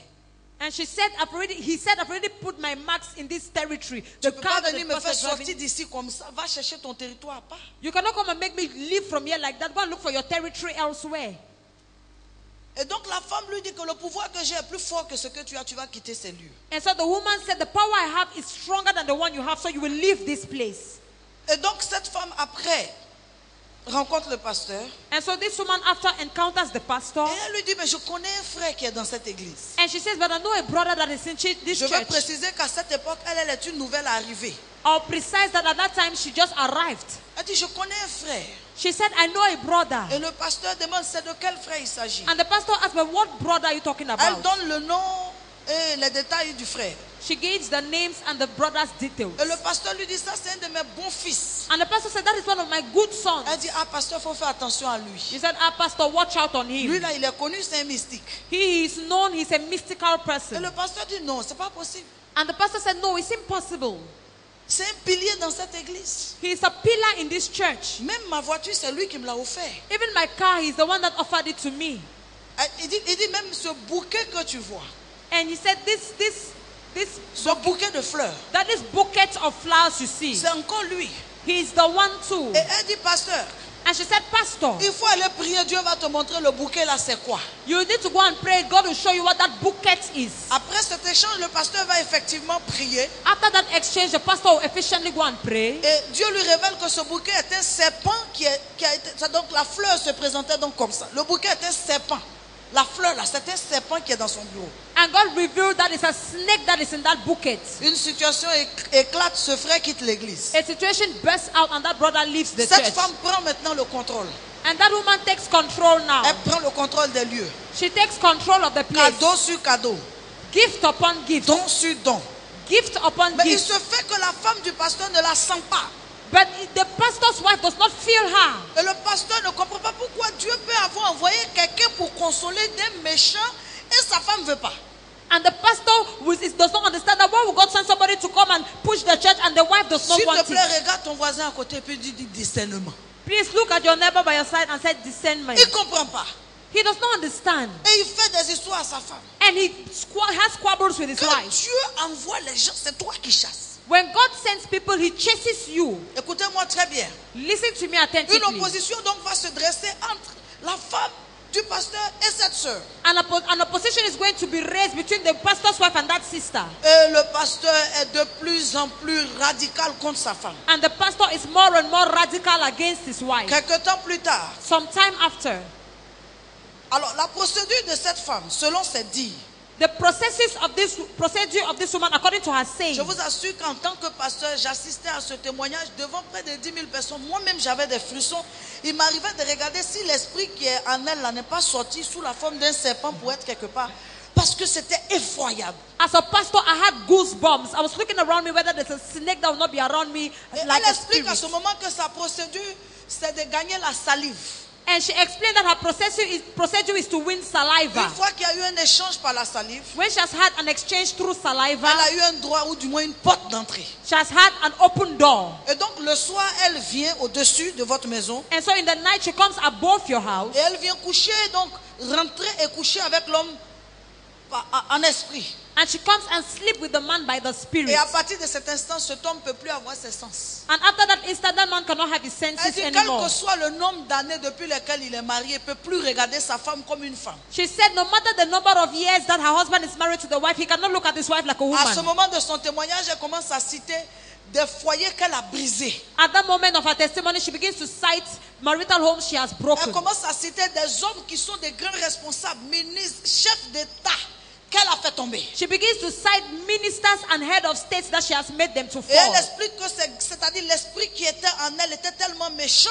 And he said, I've already put my marks in this territory. Tu The peux car pas that the venir me faire pastor is sortir driving. d'ici comme ça. Va chercher ton territoire à part. You cannot come and make me leave from here like that. Go and look for your territory elsewhere. Et donc la femme lui dit que le pouvoir que j'ai est plus fort que ce que tu as. Tu vas quitter ces lieux. And so the woman said, the power I have is stronger than the one you have, so you will leave this place. Et donc cette femme après rencontre le pasteur. And so this woman after encounters the pastor, Et elle lui dit, mais je connais un frère qui est dans cette église. and she says, but I know a brother that is in this Je veux church. préciser qu'à cette époque, elle est une nouvelle arrivée. I'll precise that at that time she just arrived. Elle dit, je connais un frère. She said, I know a brother. Et le pasteur demande, c'est de quel frère il s'agit. And the pastor asked me, what brother are you talking Elle about? donne le nom et les détails du frère. She gives the names and the brother's details. Et le pasteur lui dit, ça c'est un de mes bons fils. And the pastor said, that is one of my good sons. Elle dit, ah pasteur, il faut faire attention à He lui. said, pastor, watch out on Lui him. là, il est connu, c'est un mystique. He is known, he's a mystical Et person. le pasteur dit, non, c'est pas possible. And the pastor said, no, it's impossible. C'est un pilier dans cette église. He is a pillar in this church. Même ma voiture, c'est lui qui me l'a offert. Even my car, he's the one that offered it to me. Il dit même ce bouquet que tu vois. And he said, Ce bouquet de fleurs. that this bouquet of flowers you see, C'est encore lui. he is the one too. Et elle dit, pasteur, And she said, pastor, il faut aller prier. Dieu va te montrer le bouquet là, c'est quoi. you need to go and pray. God will show you what that bouquet is. Après cet échange, le pasteur va effectivement prier. After that exchange, the pastor will efficiently go and pray. Et Dieu lui révèle que ce bouquet est un serpent qui a été. Donc la fleur se présentait donc comme ça. Le bouquet est un serpent. La fleur là, c'est un serpent qui est dans son bureau. And God revealed that it's a snake that is in that bouquet. Une situation éclate, ce frère quitte l'église. A situation bursts out and that brother leaves the Cette church. femme prend maintenant le contrôle. And that woman takes control now. Elle prend le contrôle des lieux. She takes control of the place. Cadeau sur cadeau. Gift upon gift. Don sur don. Gift upon Mais il gift. se fait que la femme du pasteur ne la sent pas. But the pastor's wife does not feel her. Et le pasteur ne comprend pas pourquoi Dieu peut avoir envoyé quelqu'un pour consoler des méchants et sa femme ne veut pas. And the pastor does not understand that why would God send somebody to come and push the church and the wife does not S'il te want plaît, it. regarde ton voisin à côté et puis dis discernement. Please look at your neighbor by your side and say discernment. Il ne comprend pas. He does not understand. Et il fait des histoires à sa femme. And he has squabbles with his Quand wife. Dieu envoie les gens, c'est toi qui chasses. When God sends people, He chases you. Écoutez-moi très bien. Listen to me Une attentively. opposition donc va se dresser entre la femme du pasteur et cette sœur. An opposition is going to be raised between the pastor's wife and that sister. Et le pasteur est de plus en plus radical contre sa femme. And the pastor is more and more radical against his wife. Quelque temps plus tard, Some time after, alors la procédure de cette femme, selon ses dires, the procedure of this woman, according to her saying, je vous assure qu'en tant que pasteur, j'assistais à ce témoignage devant près de 10 000 personnes. Moi-même, j'avais des frissons. Il m'arrivait de regarder si l'esprit qui est en elle là n'est pas sorti sous la forme d'un serpent pour être quelque part. Parce que c'était effroyable. as a pastor, I had goosebumps. I was looking around me whether there's a snake that will not be around me Et like elle a explique à spirit. ce moment que sa procédure, c'est de gagner la salive. And she explained that her procedure is to win saliva. Une fois qu'il y a eu un échange par la salive, When she has had an exchange through saliva, elle a eu un droit ou du moins une porte d'entrée. she has had an open door. Et donc le soir, elle vient au-dessus de votre maison And so in the night, she comes above your house. et elle vient coucher, donc rentrer et coucher avec l'homme en esprit. And she comes and sleeps with the man by the spirit. Et à partir de cet instant, cet homme ne peut plus avoir ses sens. And after that instant, that man cannot have his Elle senses dit, quel anymore. que soit le nombre d'années depuis lesquelles il est marié, il ne peut plus regarder sa femme comme une femme. She said no matter the number of years that her husband is married to the wife, he cannot look at his wife like a À ce woman. moment de son témoignage, elle commence à citer des foyers qu'elle a brisés. At that moment of her testimony, she begins to cite marital homes she has broken. Elle commence à citer des hommes qui sont des grands responsables, ministres, chefs d'État, qu'elle a fait tomber. She begins to cite ministers and head of states that she has made them to Et elle fall. explique que c'est-à-dire l'esprit qui était en elle était tellement méchant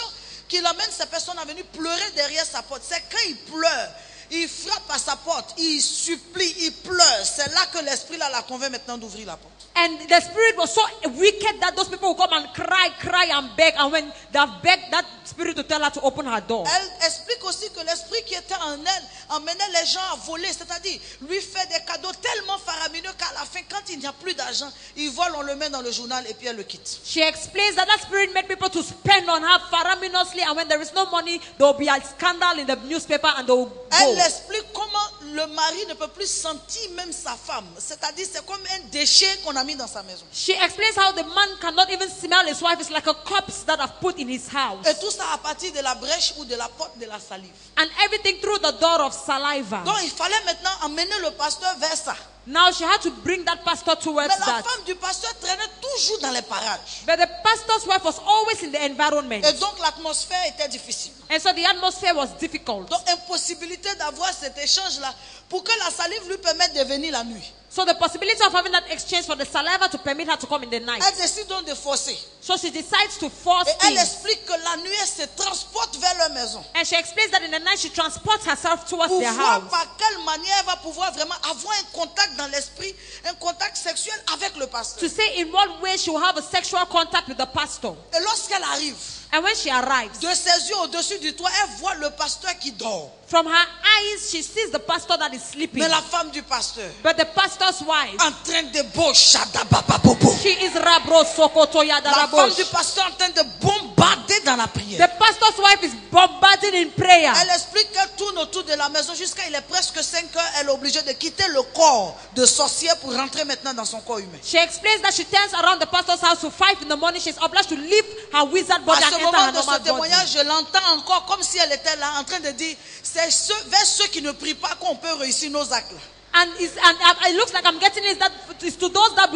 qu'il amène ces personnes à venir pleurer derrière sa porte. C'est quand il pleure, il frappe à sa porte, il supplie, il pleure. C'est là que l'esprit là la convainc maintenant d'ouvrir la porte. And the spirit was so wicked that those people will come and cry and beg. And when they have begged that spirit to tell her to open her door. Elle explique aussi que l'esprit qui était en elle emmenait les gens à voler, c'est-à-dire lui fait des cadeaux tellement faramineux qu'à la fin, quand il n'y a plus d'argent, il vole, on le met dans le journal et puis elle le quitte. She explains that that spirit made people to spend on her faraminously, and when there is no money, there will be a scandal in the newspaper and they will Elle go. explique comment le mari ne peut plus sentir même sa femme, c'est-à-dire c'est comme un déchet qu'on a mis dans sa maison. She explains how the man cannot even smell his wife. It's like a corpse that I've put in his house. Et tout ça à partir de la brèche ou de la porte de la salive. And everything through the door of saliva. Donc il fallait maintenant emmener le pasteur vers ça. Now she had to bring that pastor towards Mais la that. femme du pasteur traînait toujours dans les parages. But the pastor's wife was always in the environment. Et donc l'atmosphère était difficile. And so the atmosphere was difficult. Donc impossibilité d'avoir cet échange-là pour que la salive lui permette de venir la nuit. So the possibility of having that exchange for the saliva to permit her to come in the night. Elle décide donc de forcer. So she decides to force Et elle things. explique que la nuit, elle se transporte vers leur maison. And she explains that in the night she transports herself towards Pour their voir house. par quelle manière elle va pouvoir vraiment avoir un contact dans l'esprit, un contact sexuel avec le pasteur. To say in what way she will have a sexual contact with the pastor. Et lorsqu'elle arrive, And when she arrives, de ses yeux au-dessus du toit, elle voit le pasteur qui dort. from her eyes she sees the pastor that is sleeping. Mais la femme du pasteur, But the pastor's wife, en train de bobo. she is Rabro Sokoto La femme Yadarabosh. du pasteur en train de bombarder dans la prière. The pastor's wife is bombarding in prayer. Elle explique qu'elle tourne autour de la maison jusqu'à il est presque 5 heures. Elle est obligée de quitter le corps de sorcière pour rentrer maintenant dans son corps humain. She explains that she turns around the pastor's house to 5 in the morning. She's obliged to leave her wizard body À and ce enter moment her de ce normal body. témoignage, je l'entends encore comme si elle était là en train de dire, c'est vers ceux qui ne prient pas qu'on peut réussir nos actes. And it looks like I'm getting is that it's to those that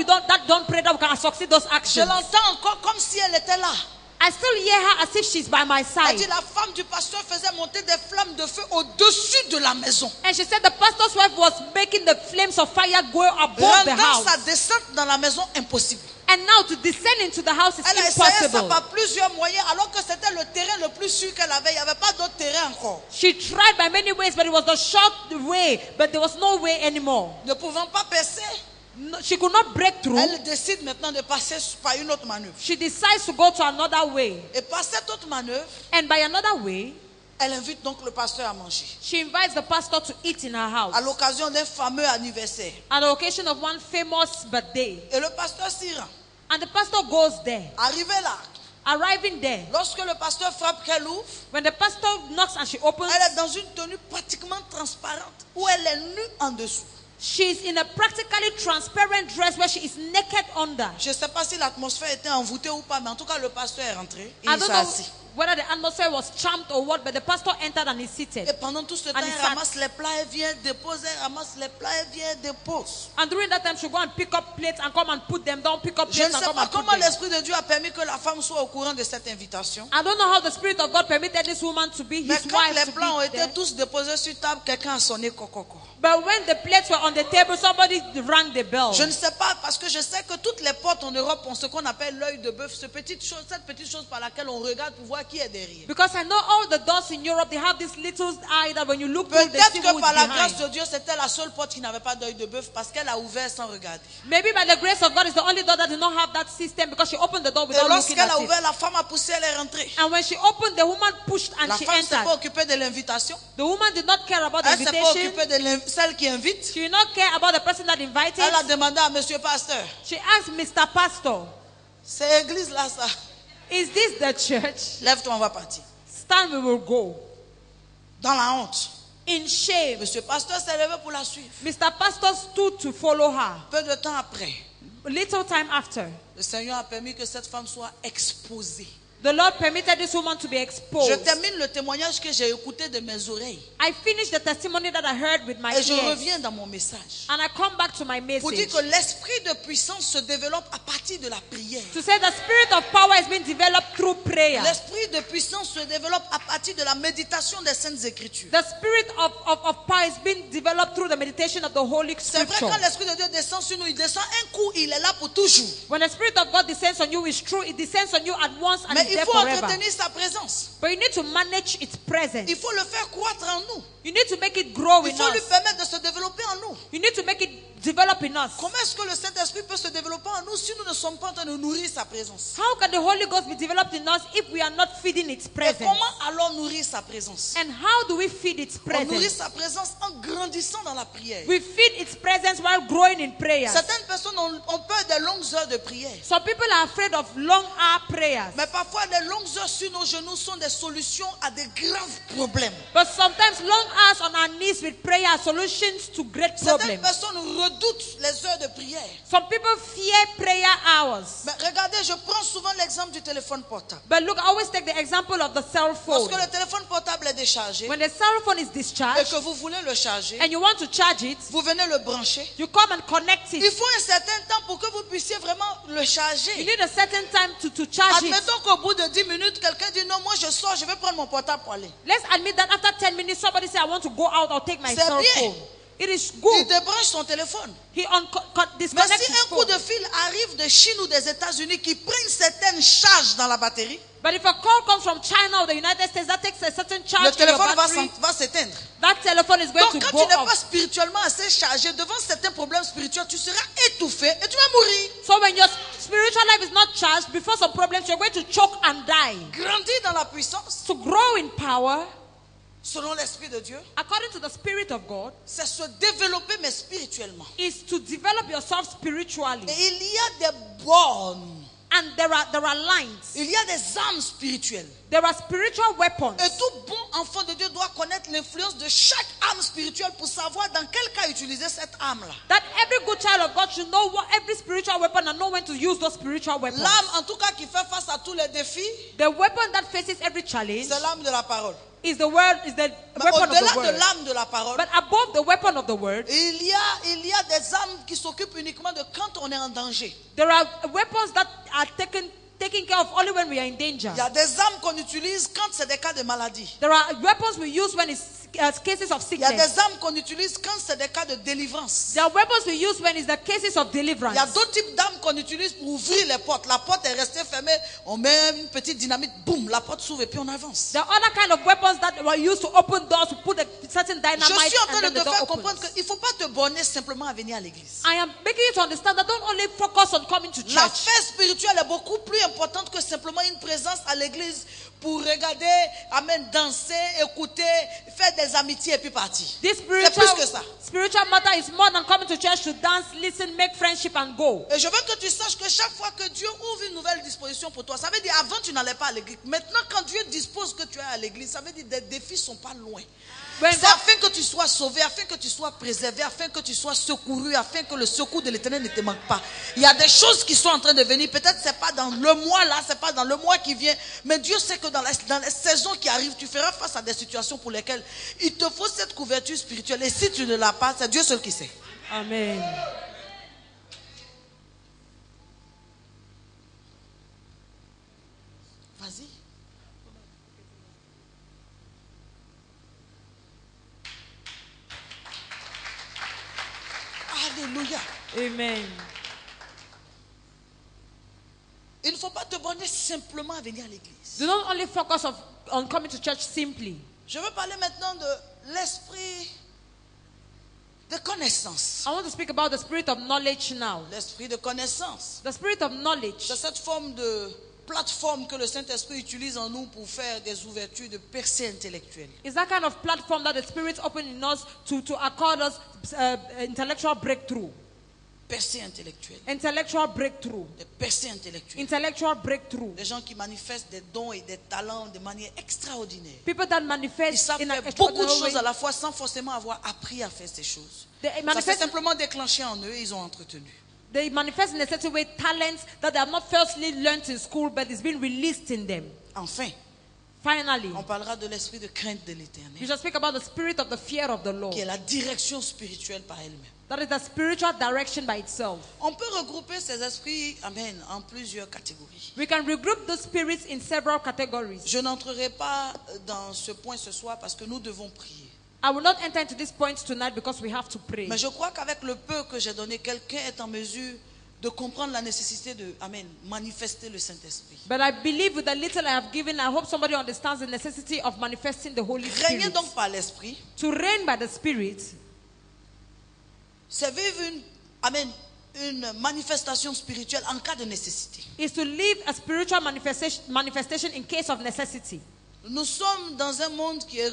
don't pray that we can succeed those Je actions. l'entends encore comme si elle était là. I still hear her as if she's by my Elle side. dit la femme du pasteur faisait monter des flammes de feu au-dessus de la maison, And she said the pastor's wife was making the flames of fire go above the rendant house. sa descente dans la maison impossible. And now to descend into the house is Elle a essayé ça impossible. par plusieurs moyens alors que c'était le terrain le plus sûr qu'elle avait. Il n'y avait pas d'autre terrain encore. She tried by many ways, but it was the short way. But there was no way anymore. Ne pouvant pas percer, No, she could not break through. elle décide maintenant de passer par une autre manœuvre. She decides to go to another way. Et par cette autre manœuvre, And by another way, elle invite donc le pasteur à manger. she invites the pastor to eat in her house À l'occasion d'un fameux anniversaire. at the occasion of one famous birthday. Et le pasteur s'y rend. And the pastor goes there. Arrivé là, Arriving there, lorsque le pasteur frappe qu'elle ouvre, when the pastor knocks and she opens, elle est dans une tenue pratiquement transparente où elle est nue en dessous. She's in a practically transparent dress where she is naked under. Je ne sais pas si l'atmosphère était envoûtée ou pas, mais en tout cas, le pasteur est rentré. Et I il don't s'est know assis. whether the atmosphere was charmed or what, but the pastor entered and is seated. Et pendant tout ce temps, And he elle sat. ramasse les plats, elle vient déposer, elle ramasse les plats, elle vient dépose. And during that time, she go and pick up plates and come and put them down, pick up Je ne plates and sais come pas and put comment them. l'Esprit de Dieu a permis que la femme soit au courant de cette invitation. I don't know how the Spirit of God permitted this woman to be Mais his quand wife les to plats ont be été there. tous déposés sur table, quelqu'un a sonné cococo. But when the plates were on the table, somebody rang the bell. Je ne sais pas, parce que je sais que toutes les portes en Europe ont ce qu'on appelle l'œil de bœuf, cette petite chose par laquelle on regarde pour voir qui est derrière. Because I know all the doors in Europe, they have this little eye that when you look through, they Peut-être see que who is par la grâce behind. de Dieu, c'était la seule porte qui n'avait pas d'œil de bœuf parce qu'elle a ouvert sans regarder. Maybe by the grace of God, it's the only door that did not have that system because she opened the door Et without looking lorsqu'elle at a it. ouvert, la femme a poussé, elle est rentrée. And when she opened, the woman pushed and La she femme ne s'est pas entered. occupée de l'invitation. The woman did not care about the Elle ne s'est pas invitation. occupée de celle qui invite. She did not care about the person that invited. Elle a demandé à monsieur pasteur, She asked Mr. Pastor, c'est église là ça. is this the church? Lève-toi, on va partir. Stand, we will go. Dans la honte. In shame, Monsieur pasteur s'est levé pour la suivre. Mr. Pastor stood to follow her. Peu de temps après, A little time after, le Seigneur a permis que cette femme soit exposée. the Lord permitted this woman to be Je exposed. termine le témoignage que j'ai écouté de mes oreilles. I finished the testimony that I heard with my Et je ears. reviens dans mon message. And I come back to my Pour dire message. que l'esprit de puissance se développe à partir de la prière. To say the spirit of power is being developed through prayer. L'esprit de puissance se développe à partir de la méditation des Saintes Écritures. The spirit of power is being developed through the meditation of the Holy C'est vrai, Scripture. quand l'esprit de Dieu descend sur nous, il descend un coup, il est là pour toujours. When the spirit of God descends on you, it's true. It descends on you at once and Mais is il there faut forever. entretenir sa présence. But you need to manage its presence. Il faut le faire croître en nous. You need to make it grow Il in faut lui us. permettre de se développer en nous. You need to make it develop in us. Comment est-ce que le Saint-Esprit peut se développer en nous si nous ne sommes pas en train de nourrir sa présence? How can the Holy Ghost be developed in us if we are not feeding its Et presence? comment alors nourrir sa présence? And how do we feed its On nourrit presence? sa présence en grandissant dans la prière. We feed its presence while growing in prayer. Certaines personnes ont peur des longues heures de prière. Some people are afraid of long hour prayers. Mais parfois, les longues heures sur nos genoux sont des solutions à des graves problèmes. But sometimes long hours on our knees with prayer are solutions to great Certaines problems. personnes redoutent les heures de prière. Some people fear prayer hours. Mais regardez, je prends souvent l'exemple du téléphone portable. But look, I always take the example of the cell phone. Lorsque le téléphone portable est déchargé When the cell phone is et discharged que vous voulez le charger, and you want to charge it, vous venez le brancher. you come and connect Il it. faut un certain temps pour que vous puissiez vraiment le You charger. need a certain time to charge it. Admettons qu'au bout de 10 minutes, quelqu'un dit non, moi je sors, je vais prendre mon portable pour aller. Let's admit that after 10 minutes, somebody say, I want to go out, I'll take my C'est cell bien. phone. It is Il good. débranche son téléphone. He Mais disconnects si his un coup phone. de fil arrive de Chine ou des États-Unis qui prennent certaines charges dans la batterie, But if a call comes from China or the United States, that takes a certain le charge in your téléphone battery. va s'éteindre. That telephone is going Donc to quand go tu n'es pas off. spirituellement assez chargé devant certains problèmes spirituels, tu seras étouffé et tu vas mourir. So when your spiritual life is not charged, before some problems, you're going to choke and die. Grandir dans la puissance, To grow in power, selon l'Esprit de Dieu, according to the Spirit of God, c'est se développer mais spirituellement. is to develop yourself spiritually. Et il y a des bornes, And there are lines. il y a des armes spirituelles. There are spiritual weapons. Et tout bon enfant de Dieu doit connaître l'influence de chaque arme spirituelle pour savoir dans quel cas utiliser cette arme-là. That every good child of God should know what every spiritual weapon and know when to use those spiritual weapons. L'arme, en tout cas, qui fait face à tous les défis, The weapon that faces every challenge c'est l'arme de la parole. is the word, is the Mais weapon of the au-delà de word. l'arme de la parole, But above the weapon of the word, il y a des armes qui s'occupent uniquement de quand on est en danger. there are weapons that are taken care of only when we are in danger. Il y a des armes qu'on utilise quand c'est des cas de maladie. There are weapons we use when it's cases of Il y a sickness. des armes qu'on utilise quand c'est des cas de délivrance. There are weapons we use when it's the cases of Il deliverance. y a d'autres types d'armes qu'on utilise pour ouvrir les portes. La porte est restée fermée, on met une petite dynamite, boum, la porte s'ouvre et puis on avance. There are other kind of weapons that were used to open doors, to put a certain Je dynamite suis en train and de then the te door faire opens. comprendre qu'il ne faut pas te borner simplement à venir à l'église. I am making you to understand that don't only focus on coming to La church. fête spirituelle est beaucoup plus importante que simplement une présence à l'église pour regarder, amen, danser, écouter, faire des amitiés et puis partir. This C'est plus que ça. spiritual matter is more than coming to church to dance, listen, make friendship and go. Et je veux que tu saches que chaque fois que Dieu ouvre une nouvelle disposition pour toi, ça veut dire avant tu n'allais pas à l'église. Maintenant quand Dieu dispose que tu es à l'église, ça veut dire que des défis ne sont pas loin. When C'est God- afin que tu sois sauvé, afin que tu sois préservé, afin que tu sois secouru, afin que le secours de l'Éternel ne te manque pas. Il y a des choses qui sont en train de venir. Peut-être c'est pas dans le mois là, c'est pas dans le mois qui vient. Mais Dieu sait que dans les saisons qui arrivent, tu feras face à des situations pour lesquelles il te faut cette couverture spirituelle. Et si tu ne l'as pas, c'est Dieu seul qui sait. Amen. Vas-y. Alléluia. Amen. Il ne faut pas te borner simplement à venir à l'église. Do not only focus on coming to church simply. Je veux parler maintenant de l'esprit de connaissance. I want to speak about the spirit of knowledge now. L'esprit de connaissance. The spirit of knowledge. C'est cette forme de plateforme que le Saint-Esprit utilise en nous pour faire des ouvertures de percées intellectuelles. It's that kind of platform that the Spirit opened in us to accord us intellectual breakthrough. Percées intellectuelles. Intellectual breakthrough. Des percées intellectuelles. Intellectual breakthrough. Des gens qui manifestent des dons et des talents de manière extraordinaire. People that Ils manifest savent in an faire beaucoup de extraordinary choses à way. la fois sans forcément avoir appris à faire ces choses. They Ça s'est manifest, simplement déclenché en eux et ils ont entretenu. they manifest in a certain way talents that they have not firstly learned in school, but it's been released in them. Enfin, Finally, on parlera de l'esprit de crainte de we l'Éternel, shall speak about the spirit of the fear of the Lord. qui est la direction spirituelle par elle-même. That is the spiritual direction by itself. On peut regrouper ces esprits, amen, en plusieurs catégories. We can regroup the spirits in several categories. Je n'entrerai pas dans ce point ce soir parce que nous devons prier. I will not enter into this point tonight because we have to pray. Mais je crois qu'avec le peu que j'ai donné, quelqu'un est en mesure de comprendre la nécessité de, amen, manifester le Saint-Esprit. But I believe with the little I have given, I hope somebody understands the necessity of manifesting the Holy Régner Spirit. donc par l'Esprit, To reign by the Spirit c'est vivre une manifestation spirituelle en cas de nécessité. is to live a spiritual manifestation in case of necessity. Nous sommes dans un monde qui est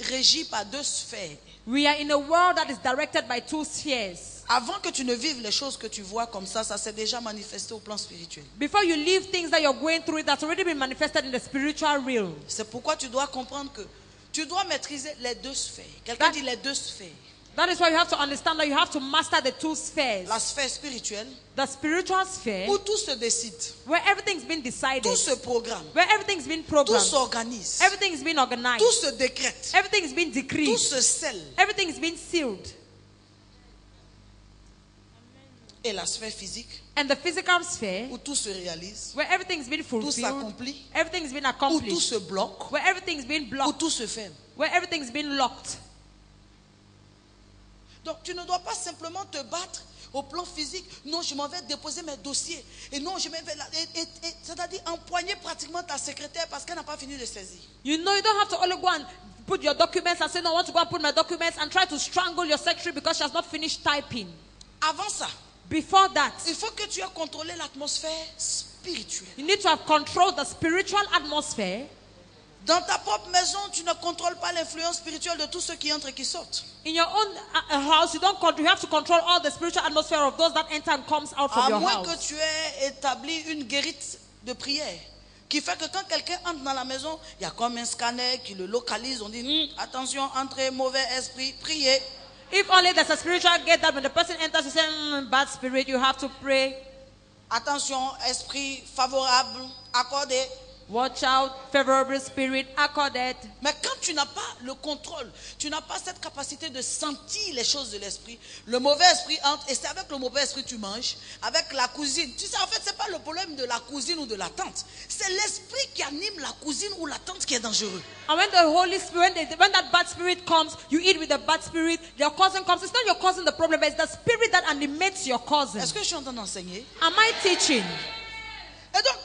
régi par deux sphères. We are in a world that is directed by two spheres. Avant que tu ne vives les choses que tu vois comme ça s'est déjà manifesté au plan spirituel. Before you live things that you're going through, that's already been manifested in the spiritual realm. C'est pourquoi tu dois comprendre que tu dois maîtriser les deux sphères. Quelqu'un dit les deux sphères. That is why you have to understand that you have to master the two spheres. La sphère spirituelle, The spiritual sphere, où tout se décide, where everything's been decided, tout se programme, where everything's been tout programmed, s'organise, everything's been organized, tout se décrète, everything's been tout decreed, se scelle. everything's been sealed. Et la sphère physique, And the physical sphere, où tout se réalise, where everything's been fulfilled, s'accomplit, everything's been où tout accomplished, se bloque, where everything's been où blocked, tout se ferme. where everything's been locked. Donc tu ne dois pas simplement te battre au plan physique. Non, je m'en vais déposer mes dossiers. Et non, je m'en vais là. C'est-à-dire empoigner pratiquement ta secrétaire parce qu'elle n'a pas fini de saisir. You know, you don't have to only go and put your documents and say, no, I want to go and put my documents and try to strangle your secretary because she has not finished typing. Avant ça, Before that, il faut que tu aies contrôlé l'atmosphère spirituelle. you need to have controlled the spiritual atmosphere. Dans ta propre maison, tu ne contrôles pas l'influence spirituelle de tous ceux qui entrent et qui sortent. In your own house, you have to control all the spiritual atmosphere of those that enter and comes out from À your moins que house. tu aies établi une guérite de prière qui fait que quand quelqu'un entre dans la maison, il y a comme un scanner qui le localise. On dit, attention, entrez, mauvais esprit, priez. If only there's a spiritual gate that when the person enters, you say, bad spirit, you have to pray. Attention, esprit favorable, accordé. Watch out, favorable spirit, accorded. Mais quand tu n'as pas le contrôle, tu n'as pas cette capacité de sentir les choses de l'esprit, le mauvais esprit entre et c'est avec le mauvais esprit que tu manges, avec la cousine. Tu sais, en fait, ce n'est pas le problème de la cousine ou de la tante. C'est l'esprit qui anime la cousine ou la tante qui est dangereux. And when the Holy Spirit, when that bad spirit comes, you eat with the bad spirit, your cousin comes. It's not your cousin the problem, but it's the spirit that animates your cousin. Est-ce que je suis en train d'enseigner? Am I teaching? Et donc,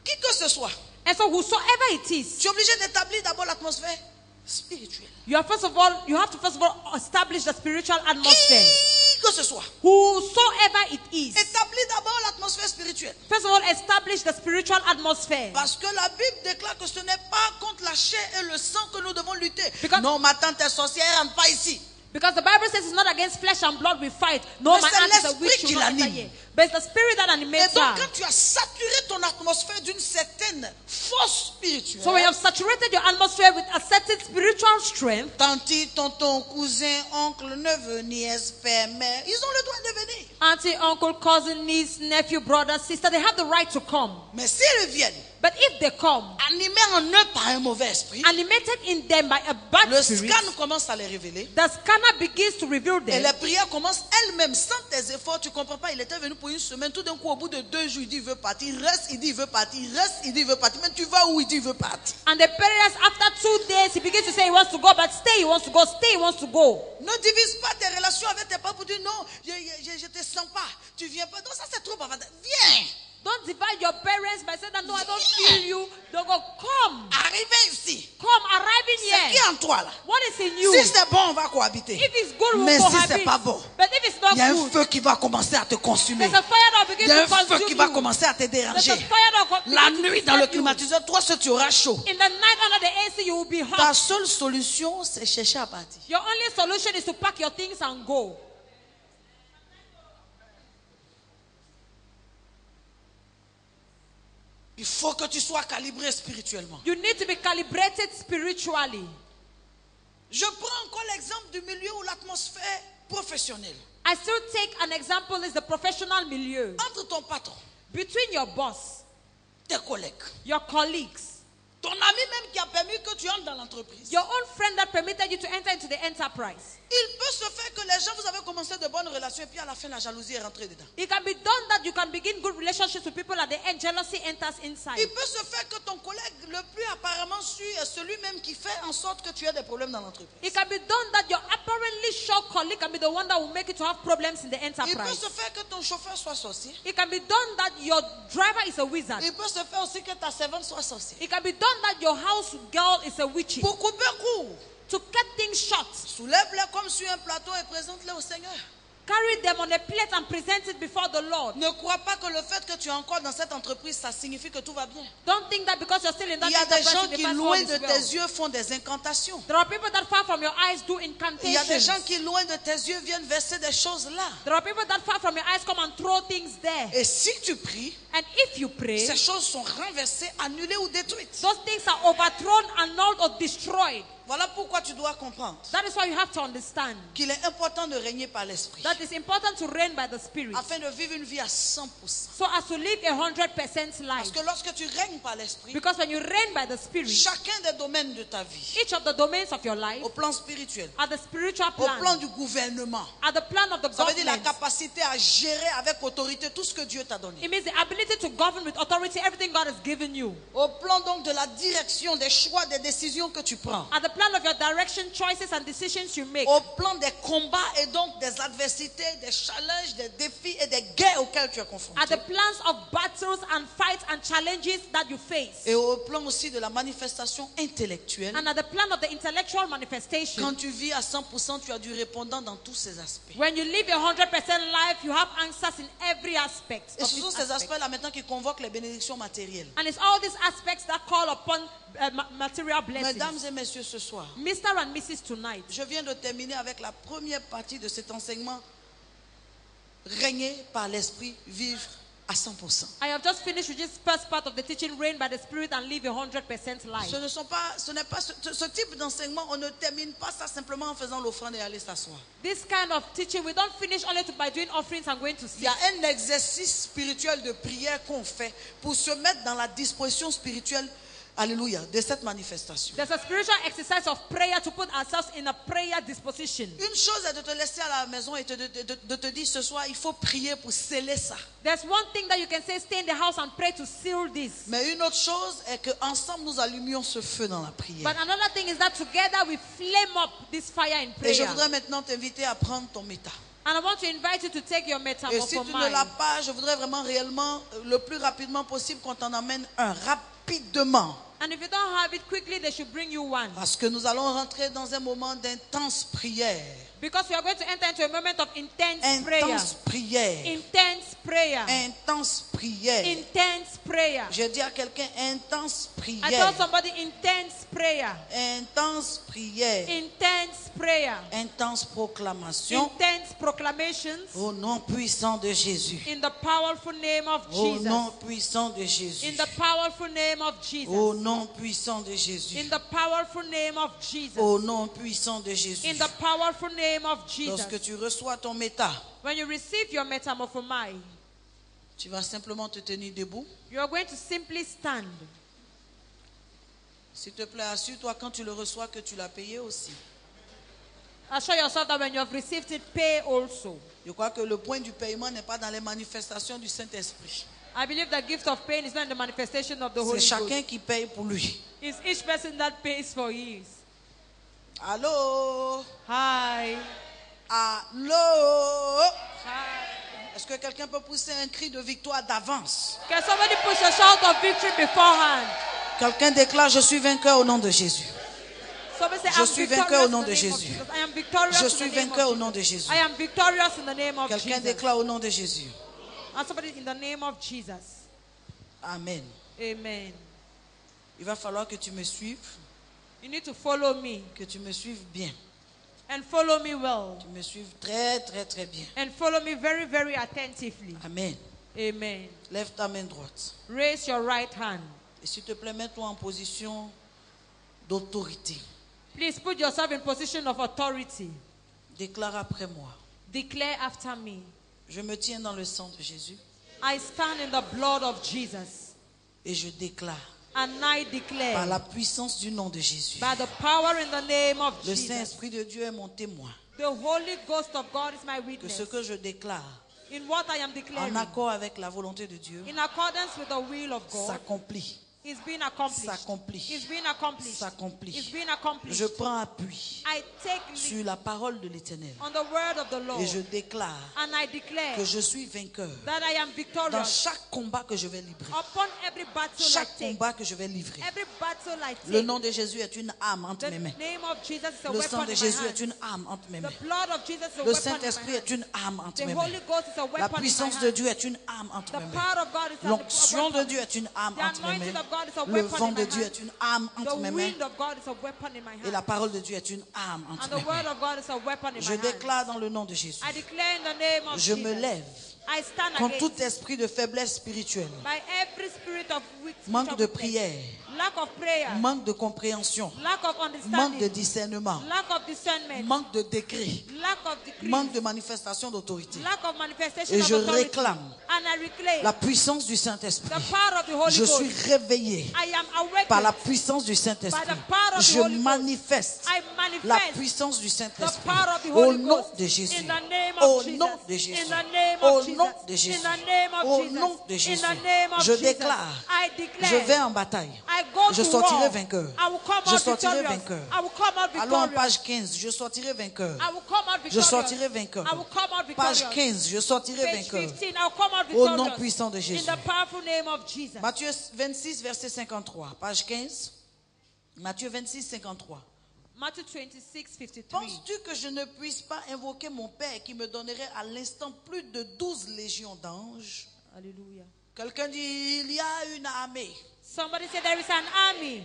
qui que ce soit, And so whosoever it is, tu es obligé d'établir d'abord l'atmosphère spirituelle. you have to first of all establish the spiritual atmosphere. Qui que ce soit, Whosoever it is. établis d'abord l'atmosphère spirituelle. First of all, establish the spiritual atmosphere. Parce que la Bible déclare que ce n'est pas contre la chair et le sang que nous devons lutter. Because- Non, ma tante est sorcière, elle rentre pas ici. Because the Bible says it's not against flesh and blood we fight. No Mais man c'est acts as a l'esprit witch qui will not enter l'anime. here. But it's the spirit that Et animates donc, her. quand tu as saturé ton atmosphère d'une certaine force spirituelle, So when you have saturated your atmosphere with a certain spiritual strength, tante, tonton, cousin, oncle, neveu, nièce, père, mère, ils ont le droit de venir. auntie, uncle, cousin, niece, nephew, brother, sister, they have the right to come. Mais s'ils viennent, But if they come, animés en eux par un mauvais esprit, animated in them by a bad le spirit, scan commence à les révéler. the scanner begins to reveal Et them. les prières commencent elles-mêmes, sans tes efforts. Tu ne comprends pas, il était venu pour une semaine. Tout d'un coup, au bout de 2 jours, il dit il veut partir. Il reste, il dit il veut partir. Il reste, il dit il veut partir. Mais tu vas où? Il dit il veut partir. And the parents, after 2 days, he begins to say he wants to go, but stay, he wants to go, stay, he wants to go. Ne divise pas tes relations avec tes parents pour dire non, je ne te sens pas. Tu viens pas. Donc ça, c'est trop bavard. Viens. Don't divide your parents by saying that no, I don't feel you. Don't go, come, Arrivez ici. come, arriving C'est qui here. en toi là? What is in you? Si c'est bon, on va cohabiter. If it's good, we'll Mais si cohabit. c'est pas bon, But if it's not il y a un good, feu qui va commencer à te consumer. there's a fire that will Il y begin a to un feu consume qui va you. commencer à te There's déranger. a fire that will La begin to nuit dans le disturb you. climatiseur, toi seul tu auras chaud. In the night under the AC, you will be hot. Ta seule solution, c'est chercher à partir. Your only solution is to pack your things and go. Il faut que tu sois calibré spirituellement. You need to be calibrated spiritually. Je prends encore l'exemple du milieu où l'atmosphère professionnelle. I still take an example is the professional milieu. Entre ton patron, Between your boss, tes collègues, your colleagues, ton ami même qui a permis que tu entres dans l'entreprise. your own friend that permitted you to enter into the enterprise. Il peut se faire que les gens, vous avez commencé de bonnes relations et puis à la fin la jalousie est rentrée dedans. It can be done that you can begin good relationships with people at the end. Jealousy enters inside. Il peut se faire que ton collègue le plus apparemment sûr est celui même qui fait en sorte que tu aies des problèmes dans l'entreprise. It can be done that your apparently sure colleague can be the one that will make you to have problems in the Il peut enterprise. se faire que ton chauffeur soit sorcier. It can be done that your driver is a wizard. Il peut se faire aussi que ta servante soit sorcière. It can be done that your house girl is a witch. Pour couper court, To cut things short, soulève-les comme sur un plateau et présente-les au Seigneur. carry them on a plate and present it before the Lord. Ne crois pas que le fait que tu es encore dans cette entreprise, ça signifie que tout va bien. Don't think that because you're still in that Il y a des enterprise, gens the qui, past loin all de is well. tes yeux, font des incantations. There are people that far from your eyes do Il y a des incantations. gens qui, loin de tes yeux, viennent verser des choses là. There are people that far from your eyes come and throw things there. Et si tu pries, And if you pray, ces choses sont renversées, annulées ou détruites. those things are overthrown, annulled, or destroyed. Voilà pourquoi tu dois comprendre That is why you have to understand qu'il est important de régner par l'esprit, that it's important to reign by the Spirit, afin de vivre une vie à 100%. so as to live a 100% Parce life. que lorsque tu règnes par l'esprit, Because when you reign by the Spirit, chacun des domaines de ta vie, each of the domains of your life, au plan spirituel, at the spiritual au plan plan, du gouvernement, at the plan of the ça veut dire la government, capacité à gérer avec autorité tout ce que Dieu t'a donné. it means the ability to govern with authority everything God has given you. Au plan donc de la direction, des choix, des décisions que tu prends. At the plan of your direction, choices, and decisions you make. Au plan des combats et donc des adversités, des challenges, des défis et des guerres auxquelles tu es confronté. At the plans of battles and fights and challenges that you face. Et au plan aussi de la manifestation intellectuelle. And at the plan of the intellectual manifestation. Quand tu vis à 100%, tu as du répondant dans tous ces aspects. When you live a 100% life, you have answers in every aspect. Et Of ce sont this ces aspect. aspects-là maintenant qui convoquent les bénédictions matérielles. And it's all these aspects that call upon material blessings. Mesdames et messieurs, ce soir, Mr. and Mrs. Tonight, je viens de terminer avec la première partie de cet enseignement. Régner par l'esprit, vivre à 100%. I have just finished with this first part of the teaching, reign by the Spirit and live a 100% life. Ce n'est pas ce type d'enseignement, on ne termine pas ça simplement en faisant l'offrande et aller s'asseoir. This kind of teaching, we don't finish only by doing offerings and going to Il y sleep. a un exercice spirituel de prière qu'on fait pour se mettre dans la disposition spirituelle, alléluia, de cette manifestation. There's a spiritual exercise of prayer to put ourselves in a prayer disposition. Une chose est de te laisser à la maison et de te dire ce soir, il faut prier pour sceller ça. There's one thing that you can say, stay in the house and pray to seal this. Mais une autre chose est qu'ensemble nous allumions ce feu dans la prière. But another thing is that together we flame up this fire in Et je prayer. voudrais maintenant t'inviter à prendre ton méta. And I want to invite you to take your Et metamorph si for tu ne l'as mine. pas, je voudrais vraiment réellement, le plus rapidement possible, qu'on t'en amène un, rapidement. And if you don't have it quickly, they should bring you one. Parce que nous allons rentrer dans un moment d'intense prière. Because we are going to enter into a moment of intense prayer. Intense prière. Intense prayer. prayer. Intense prière. Intense prayer. Je dis à quelqu'un, intense I told prière. somebody intense prayer. Intense prière. Intense prayer. Intense proclamation. Intense proclamations Au nom puissant de Jésus. in the powerful name of Au Jesus. nom puissant de Jésus. In the powerful name of Au Jesus. nom puissant de Jésus. In the powerful name of Jesus. Au nom puissant de Jésus. In the powerful name of Lorsque Jesus. tu reçois ton méta, When you receive your metamorphomai, tu vas simplement te tenir debout. you are going to simply stand. S'il te plaît, assure-toi quand tu le reçois que tu l'as payé aussi. Assure yourself that when you have received it, pay also. Je crois que le point du paiement n'est pas dans les manifestations du Saint-Esprit. I believe the gift of pain is not in the manifestation of the C'est Holy chacun Ghost. qui paye pour lui. It's each person that pays for his. Allô? Hi. Allô? Hi. Est-ce que quelqu'un peut pousser un cri de victoire d'avance? Can somebody push a shout of victory beforehand? Quelqu'un déclare, je suis vainqueur au nom de Jésus. Somebody say, Je I'm suis victorious vainqueur au in nom the de name of Jésus. Jesus. I am victorious Je in suis the name vainqueur of au nom de Jesus. Jésus. I am victorious in the name of Quelqu'un Jesus. déclare au nom de Jésus. And somebody in the name of Jesus. Amen. Amen. Il va falloir que tu me suives, You need to follow me que tu me suives bien. and follow me well. Tu me suives très, très, très bien. And follow me very, very attentively. Amen. Amen. Lève ta main droite. Raise your right hand. Et s'il te plaît, mets-toi en position d'autorité. Please put yourself in position of authority. Déclare après moi. Declare after me. Je me tiens dans le sang de Jésus I stand in the blood of Jesus. et je déclare And I par declare la puissance du nom de Jésus. by the power in the name of Le Jesus. Saint-Esprit de Dieu est mon témoin The Holy Ghost of God is my que witness. ce que je déclare In what I am en declaring, accord avec la volonté de Dieu in accordance with the will of God, s'accomplit. is being accomplished. S'accomplit. Is being accomplished. Is S'accomplit. being accomplished. Je prends appui I take lead sur la parole de l'Éternel on the word of the Lord. et je déclare And I declare que je suis vainqueur that I am dans victorious chaque combat que je vais livrer. upon every battle I Chaque take. combat que je vais livrer. Every battle I Le take. nom de Jésus est une arme entre The mes mains. name of Jesus is a Le weapon sang de in my Jésus hand. est une arme entre mes The mains. blood of Jesus is a Le weapon in Saint-Esprit my est hand. une arme entre The mes mains. Holy Ghost is a La weapon in my puissance hand. de Dieu est une arme entre The mes mains. power of God is a L'onction de weapon. Dieu est une arme The entre mes anointing mains. of God is a Le weapon vent in de my Dieu hand. est une arme The entre mes mains. wind of God is a weapon in my Et hand. la parole de Dieu est une arme entre And mes the word mains. of God is a weapon in Je my hand. déclare dans le nom de Jésus. I declare in the name of Je me Jesus. lève I stand contre against tout esprit de faiblesse spirituelle, by every spirit of weakness, manque de prière, lack of prayer, manque de compréhension, lack of manque de understanding, discernement, lack of discernment, manque de décret, lack of decree, manque de manifestation d'autorité. lack of manifestation Et of je authority. réclame And I reclaim la puissance du Saint-Esprit. the power of the Holy Je Ghost. suis réveillé I am awakened par la puissance du Saint-Esprit. by the power of the Je Holy Ghost. manifeste I la manifest puissance du the Saint-Esprit power of the au Holy nom Ghost de Jésus. in the name Au of Jesus. nom de Jésus. In the name Au of Jesus. nom de Jésus. In the name of Au Jesus. nom de Jésus. In the name of Je Jesus. déclare, I declare, je vais en bataille. I go Je to sortirai war. vainqueur. I will come Je out sortirai victorious. vainqueur. I will come out Allons en victorious. page 15. Je sortirai vainqueur. I will come out Je victorious. sortirai vainqueur. I will come out Page victorious. 15. Je sortirai Page vainqueur. 15, I will come out Au victorious. nom puissant de In Jésus. the powerful name of Jesus. Matthieu 26, verset 53. Page 15. Matthieu 26, 53. Matthew 26, 53. Penses-tu que je ne puisse pas invoquer mon Père qui me donnerait à l'instant plus de 12 légions d'anges? Hallelujah. Quelqu'un dit, il y a une armée Somebody said there is an army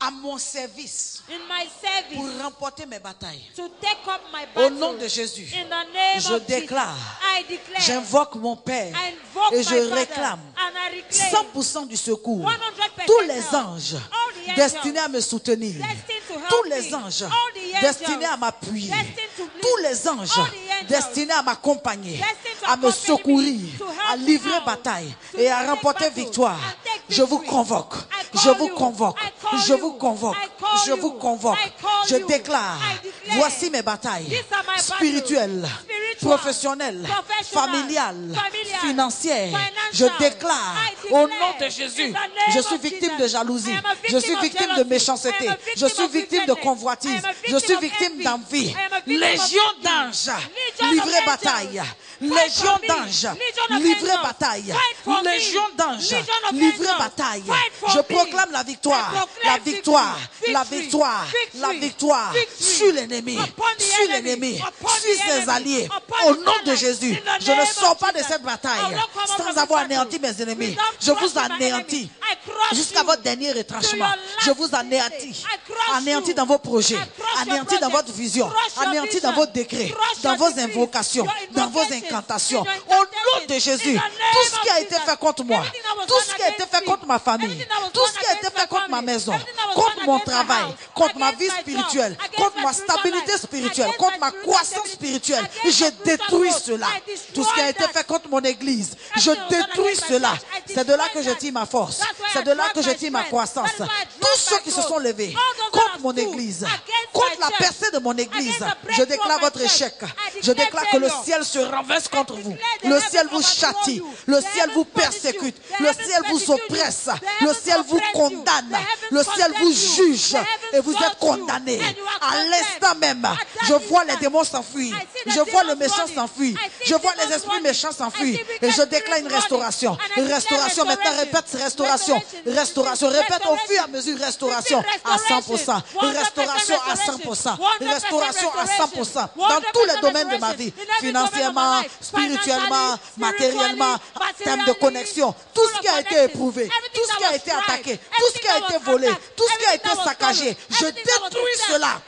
à mon service in my pour service remporter mes batailles. to take up my Au battle. nom de Jésus, In the name je of déclare, Jesus, I declare, j'invoque mon Père I invoke et my je Father, réclame and I reclaim 100% du secours. 100% Tous les help. anges All the angels destinés à me soutenir. destined to help Tous les me. anges All the angels destinés à m'appuyer. destined to lead. Tous les anges All the angels destinés à m'accompagner, destined to à me accompany secourir, me, to help à me livrer out, bataille to et à take remporter battle victoire. and take Je vous victory. convoque. I call Je vous you. convoque. I call Je you. vous convoque. I call Je you. vous convoque. I call Je you. déclare. I declare. Voici mes batailles These are my spirituelles, battles. Spiritual, professionnelles, professional, familiales, familial, financières. financial. Je déclare I au declare, nom de in Jésus. the name Je suis of victime Jesus. de jalousie. I am a Je victim suis of victime de jealousy. méchanceté. I am a Je victim suis of victime de wickedness. convoitise. I am a Je victim suis of victime envy. d'envie. I am a victim of Légion envy. d'anges Legion of livrés angels. bataille. Légion me. d'anges, Legion of livrez angels, bataille. fight for me. Légion d'anges, Legion of livrez angels, bataille. fight for Je me. proclame la victoire, I proclaim la victoire, victory, la victory, victoire, victory, la victoire victory sur l'ennemi, upon the sur enemy, l'ennemi, upon sur the ses enemy, alliés. upon Au his nom de allies. Jésus, In the je ne name sors of pas de Jesus. cette bataille I will not come out sans from avoir this anéanti battle. mes ennemis. Without Je vous crushing my anéantis enemy. I crush jusqu'à you votre dernier to retranchement. your Je last vous anéantis. I crush Anéantis you. dans vos projets, I crush your anéantis dans project. votre vision, Crush your anéantis dans vision. vos décrets, Crush dans your vos decrees, invocations, your dans vos invocations, incantations. in your Au nom incantations. de Jésus, In the name tout ce qui a of été Jesus. fait contre moi, Everything that was tout done ce qui a été against fait me. contre ma famille, Everything that was tout done ce qui a été against fait my contre ma family. maison, Everything that was contre done mon against my travail, house, contre ma against vie my job, spirituelle, against contre my ma spiritual stabilité life, spirituelle, against contre my ma spiritual croissance stability, spirituelle, against je my spiritual détruis growth. cela. I destroy Tout ce qui a été that. fait contre mon église, je Everything that was done détruis against my cela. church, I C'est de là destroy que je that. tire ma force. That's why C'est I de là drop que je my tire ma strength. croissance. That is why I drop Tous my ceux qui se growth. sont levés All those contre that mon stood église, against contre my la church, percée de mon église, against the je breakthrough déclare of my votre church, échec. I Je declare déclare que le failure. ciel se renverse contre vous. declare the Le heavens ciel vous overthrow châtie. you. Le The ciel vous heavens punish you. persécute. The Le heavens ciel vous persecute you. oppresse. The Le heavens ciel vous oppress you. condamne. The heavens Le ciel vous condemn you. juge. The heavens Et vous êtes judge you. condamné. And you are À condemned. l'instant même, At that je vois les instant, démons s'enfuir. I see the Je vois le demons méchant running. s'enfuir. I see Je vois les demons esprits running. méchants I s'enfuir. see Et je wicked déclare une spirits restauration. running. And I declare Restauration. Maintenant, restoration. répète restauration. Restauration. Répète au fur et à mesure restauration. À 100%. Restauration à 100%. Restauration à 100%. Dans tous les domaines de ma vie. Financièrement, spirituellement, matériellement, en termes de connexion. Tout ce qui a été éprouvé, tout ce qui a été attaqué, tout ce qui a été volé, tout ce qui a été saccagé, je détruis cela.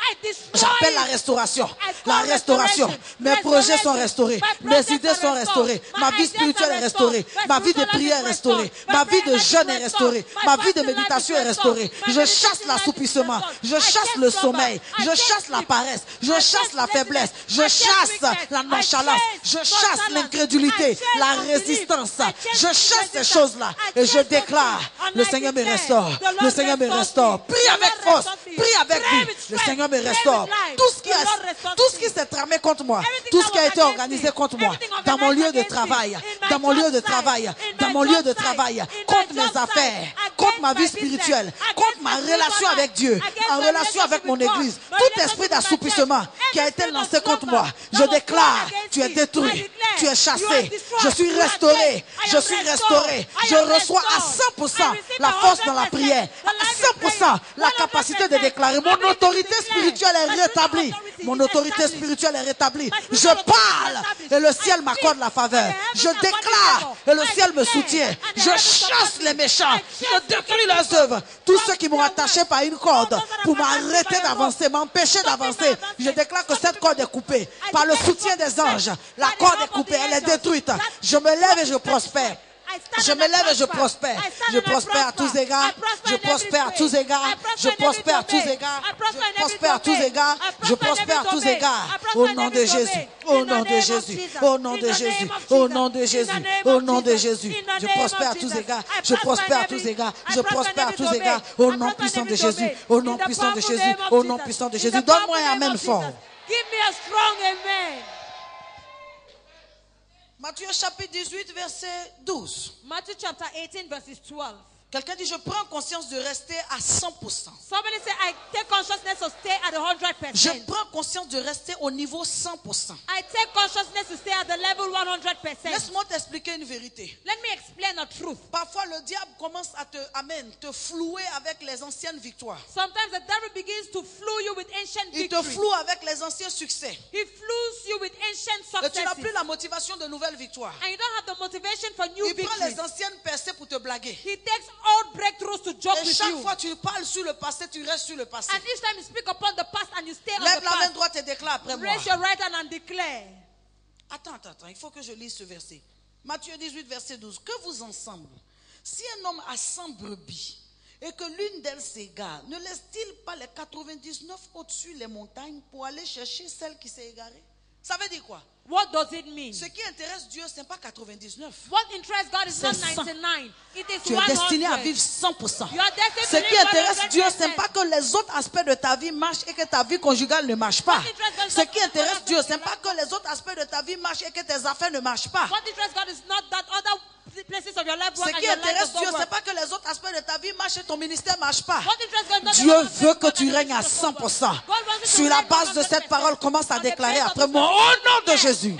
J'appelle la restauration. La restauration. Mes projets sont restaurés. Mes idées sont restaurées. Ma vie spirituelle est restaurée. Ma vie de prière est restaurée. Ma vie de jeûne est restaurée. Ma vie de méditation est restaurée. Je chasse l'assoupissement. Je chasse le sommeil. Je chasse la paresse. Je chasse la faiblesse. Je chasse la nonchalance. Je chasse l'incrédulité, la résistance. Je chasse ces choses-là. Et je déclare, le Seigneur me restaure. Le Seigneur me restaure. Prie avec force. Prie avec vie. Le Seigneur me restaure. Tout ce qui s'est tramé contre moi, tout ce qui a été organisé contre moi, dans mon lieu de travail, dans mon lieu de travail, dans mon lieu de travail, contre mes affaires, contre ma vie spirituelle, contre ma relation avec Dieu, en relation avec mon église, tout esprit d'assoupissement qui a été lancé contre moi, je déclare, tu es détruit, tu es chassé, je suis restauré, je suis restauré, je reçois à 100% la force dans la prière, à 100% la capacité de déclarer. Mon autorité spirituelle est rétablie. Mon autorité spirituelle est rétablie. Je parle et le ciel m'accorde la faveur. Je déclare et le ciel me soutient. Je chasse les méchants. Je détruis leurs œuvres. Tous ceux qui m'ont attaché par une corde pour m'arrêter d'avancer, m'empêcher d'avancer. Je déclare que cette corde est coupée par le soutien des anges. La corde est coupée, elle est détruite. Je me lève et je prospère. Je me lève et je prospère. Je prospère à tous égards. Je prospère à tous égards. Je prospère à tous égards. Je prospère à tous égards. Je prospère à tous égards. Au nom de Jésus. Au nom de Jésus. Au nom de Jésus. Au nom de Jésus. Au nom de Jésus. Je prospère à tous égards. Je prospère à tous égards. Je prospère à tous égards. Au nom puissant de Jésus. Au nom puissant de Jésus. Au nom puissant de Jésus. Donne-moi un amen fort. Give me a strong amen. Matthieu chapitre 18, verset 12. Matthew chapter 18 verses 12. Quelqu'un dit, je prends conscience de rester à 100%. Somebody say, I take consciousness to stay at 100%. Je prends conscience de rester au niveau 100%. I take consciousness to stay at the level 100%. Laisse-moi t'expliquer une vérité. Let me explain the truth. Parfois, le diable commence à te flouer avec les anciennes victoires. Sometimes the devil begins to fool you with ancient Il te victories. floue avec les anciens succès. He fools you with ancient Et tu n'as successes. plus la motivation de nouvelles victoires. And you don't have the motivation for new Il prend victories. les anciennes percées pour te blaguer. He takes old breakthroughs to joke Et with chaque you. fois tu parles sur le passé, tu restes sur le passé. And each time you speak upon the past and you stay on Lève the la main past. droite et déclare après moi. Raise your right hand and declare. Attends, il faut que je lise ce verset. Matthieu 18, verset 12. Que vous ensemble, si un homme a 100 brebis et que l'une d'elles s'égare, ne laisse-t-il pas les 99 au-dessus les montagnes pour aller chercher celle qui s'est égarée? Ça veut dire quoi? What does it mean? Ce qui intéresse Dieu, ce n'est pas 99. What interests God is not C'est 100. 99. It is Tu es 100. destiné à vivre 100%. You are destined Ce to qui live intéresse 100%. Dieu, ce n'est pas que les autres aspects de ta vie marchent et que ta vie conjugale ne marche pas. Ce qui intéresse Dieu, ce n'est pas que les autres aspects de ta vie marchent et que tes affaires ne marchent pas. What interests God is not that other places of your life work Ce and qui your life intéresse does Dieu, not ce n'est work. pas que les autres aspects de ta vie marchent et ton ministère ne marche pas. What interests God is not Dieu that other veut que places tu of your règnes à life does not work. 100%. God wants Sur la base de cette parole, commence à déclarer après moi, au nom de Jésus,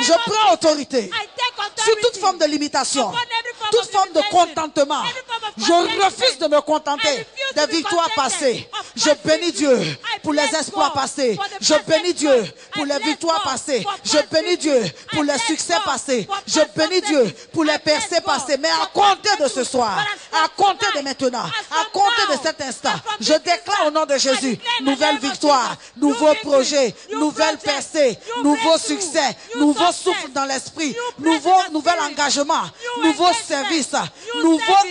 je prends autorité sur toute forme de limitation, toute forme de contentement. Je refuse de me contenter des victoires passées. Je bénis Dieu pour les exploits passés. Je bénis Dieu pour les victoires passées. Je bénis Dieu pour les succès passés. Je bénis Dieu pour les percées passées. Mais à compter de ce soir, à compter de maintenant, à compter de cet instant, je déclare au nom de Jésus, nouvelle victoire, nouveau projet, nouvelle percée, nouveau succès, nouveau souffle dans l'esprit, nouvel engagement, nouveau service,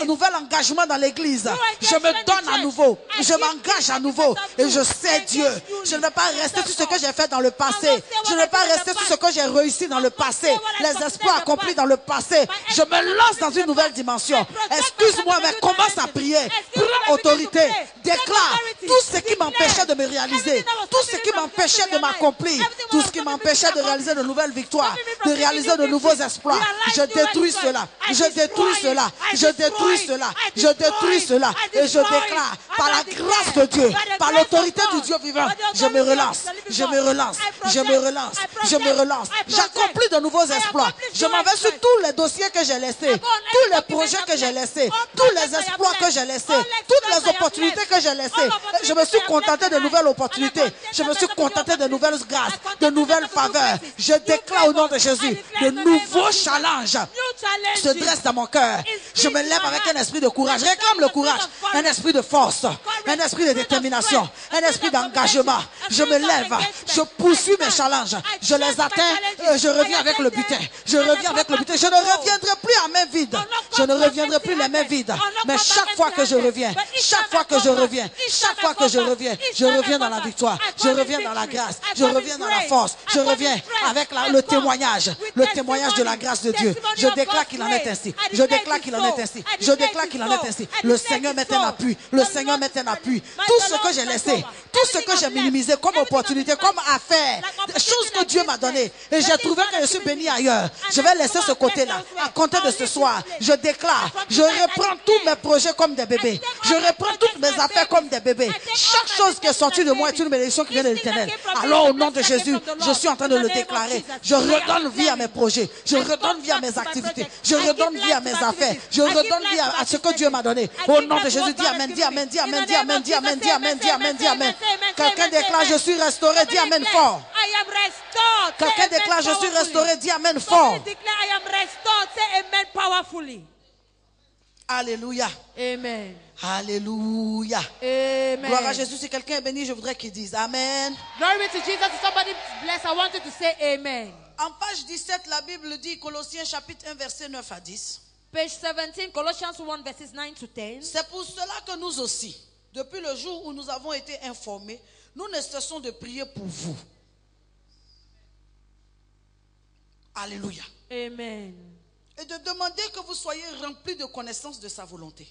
nouvel engagement dans l'église. Je me donne à nouveau, je m'engage à nouveau et je sais Dieu. Je ne vais pas rester sur ce que j'ai fait dans le passé. Je ne vais pas rester sur ce que j'ai réussi dans le passé, les exploits accomplis dans le passé. Je me lance dans une nouvelle dimension. Excuse-moi, mais commence à prier. Prends autorité. Déclare tout ce qui m'empêchait de me réaliser, tout ce qui m'empêchait de m'accomplir, tout ce qui m'empêchait de réaliser de nouvelles victoires, de réaliser de nouveaux exploits. Je détruis cela. Je détruis cela. Je détruis cela. Je détruis cela. Et je déclare, par la grâce de Dieu, par l'autorité du Dieu vivant, je me relance. Je me relance. Je me relance. Je me relance. J'accomplis de nouveaux exploits. Je m'en vais sur tous les dossiers que j'ai laissés, tous les projets que j'ai laissés, tous les exploits que j'ai laissés, toutes les opportunités que j'ai laissées. Je me suis contenté de nouvelles opportunités. Je me suis contenté de nouvelles grâces, de nouvelles faveurs. Je déclare au nom de Jésus, de nouveaux challenges se dressent dans mon cœur. Je me lève avec un esprit de courage. Réclame le courage, un esprit de force, un esprit de détermination, un esprit d'engagement. Je me lève, je poursuis mes challenges. Je les atteins, je reviens avec le butin. Je reviens avec le butin. Je ne reviendrai plus à main vide. Je ne reviendrai plus les mains vides. Mais chaque fois que je reviens, chaque fois que je reviens, chaque fois que je reviens dans la victoire. Je reviens dans la grâce. Je reviens dans la force. Je reviens avec le témoignage de la grâce de Dieu. Je déclare qu'il en est ainsi. Je déclare qu'il en est ainsi. Je déclare qu'il en est ainsi. Le Seigneur met un appui. Le Seigneur met un appui. Tout ce que j'ai laissé, tout ce que j'ai minimisé comme opportunité, comme affaire, des choses que Dieu m'a données, et j'ai trouvé que je suis béni ailleurs. Je vais laisser ce côté-là. À compter de ce soir, je déclare, je reprends tous mes projets comme des bébés. Je reprends toutes mes affaires comme des bébés. Chaque chose qui est sortie de moi est une bénédiction qui vient de l'Éternel. Alors au nom de Jésus, je suis en train de le déclarer. Je redonne vie à mes projets. Je redonne vie à mes activités. Je redonne vie à mes affaires. Je redonne vie à ce que Dieu m'a donné. Au nom de Jésus, dis amen, dis amen, dis amen, dis amen, dis amen, dis amen, dis amen, dis amen. Quelqu'un déclare, je suis restauré, dis amen fort. Quelqu'un déclare, je suis restauré, dis amen fort. Alléluia. Amen. Alléluia. Amen. Gloire à Jésus. Si quelqu'un est béni, je voudrais qu'il dise amen. Glory be to Jesus. If somebody blessed, I want you to say amen. En page 17, la Bible dit, Colossiens chapitre 1, verset 9 à 10. Page 17, Colossians 1, verses 9 to 10. C'est pour cela que nous aussi, depuis le jour où nous avons été informés, nous ne cessons de prier pour vous. Alléluia. Amen. Et de demander que vous soyez remplis de connaissance de sa volonté,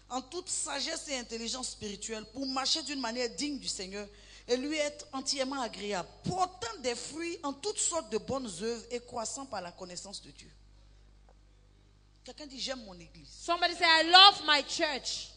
en toute sagesse et intelligence spirituelle, pour marcher d'une manière digne du Seigneur et lui être entièrement agréable, portant des fruits en toutes sortes de bonnes œuvres et croissant par la connaissance de Dieu. Quelqu'un dit, j'aime mon église. Somebody say, I love my church.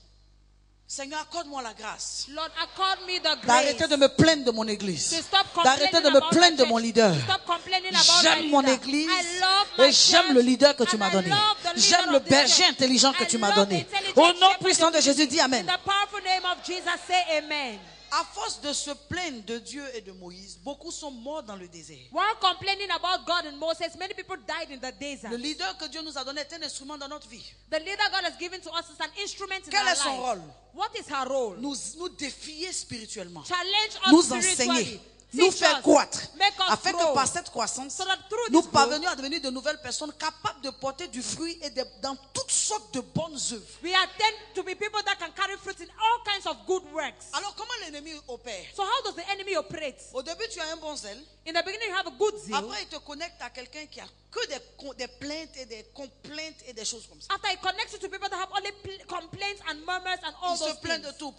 Seigneur, accorde-moi la grâce Lord, accord me the grace d'arrêter de me plaindre de mon église, to stop d'arrêter complaining de me about my plaindre de church, mon leader. to stop complaining about my J'aime mon leader. église I love my et j'aime church, le leader que tu and m'as I donné. love the leader J'aime le of this berger church. intelligent que I tu m'as love donné. the intelligent Au nom shepherd puissant de that you Jésus, dis give me. amen. In the powerful name of Jesus, say amen. À force de se plaindre de Dieu et de Moïse, beaucoup sont morts dans le désert. While complaining about God and Moses, many people died in the desert. Le leader que Dieu nous a donné est un instrument dans notre vie. The leader God has given to us is an instrument in Quel our est son life. rôle? What is her role? Nous défier spirituellement, Challenge us nous spiritually. enseigner, nous Teach faire us. croître, Make us afin que grow. par cette croissance, So that through nous this growth, parvenions à devenir de nouvelles personnes capables de porter du fruit et dans toutes sortes de bonnes œuvres. we attend to be people that can carry fruit in all kinds of good works. Alors comment l'ennemi opère? So how does the enemy operate? Au début, tu as un bon zèle. In the beginning, you have a good zeal. Après, il te connecte à quelqu'un qui a que des plaintes et des complaintes et des choses comme ça. After he connects you to people that have only complaints and murmurs and all Il se those plaint things. de tout.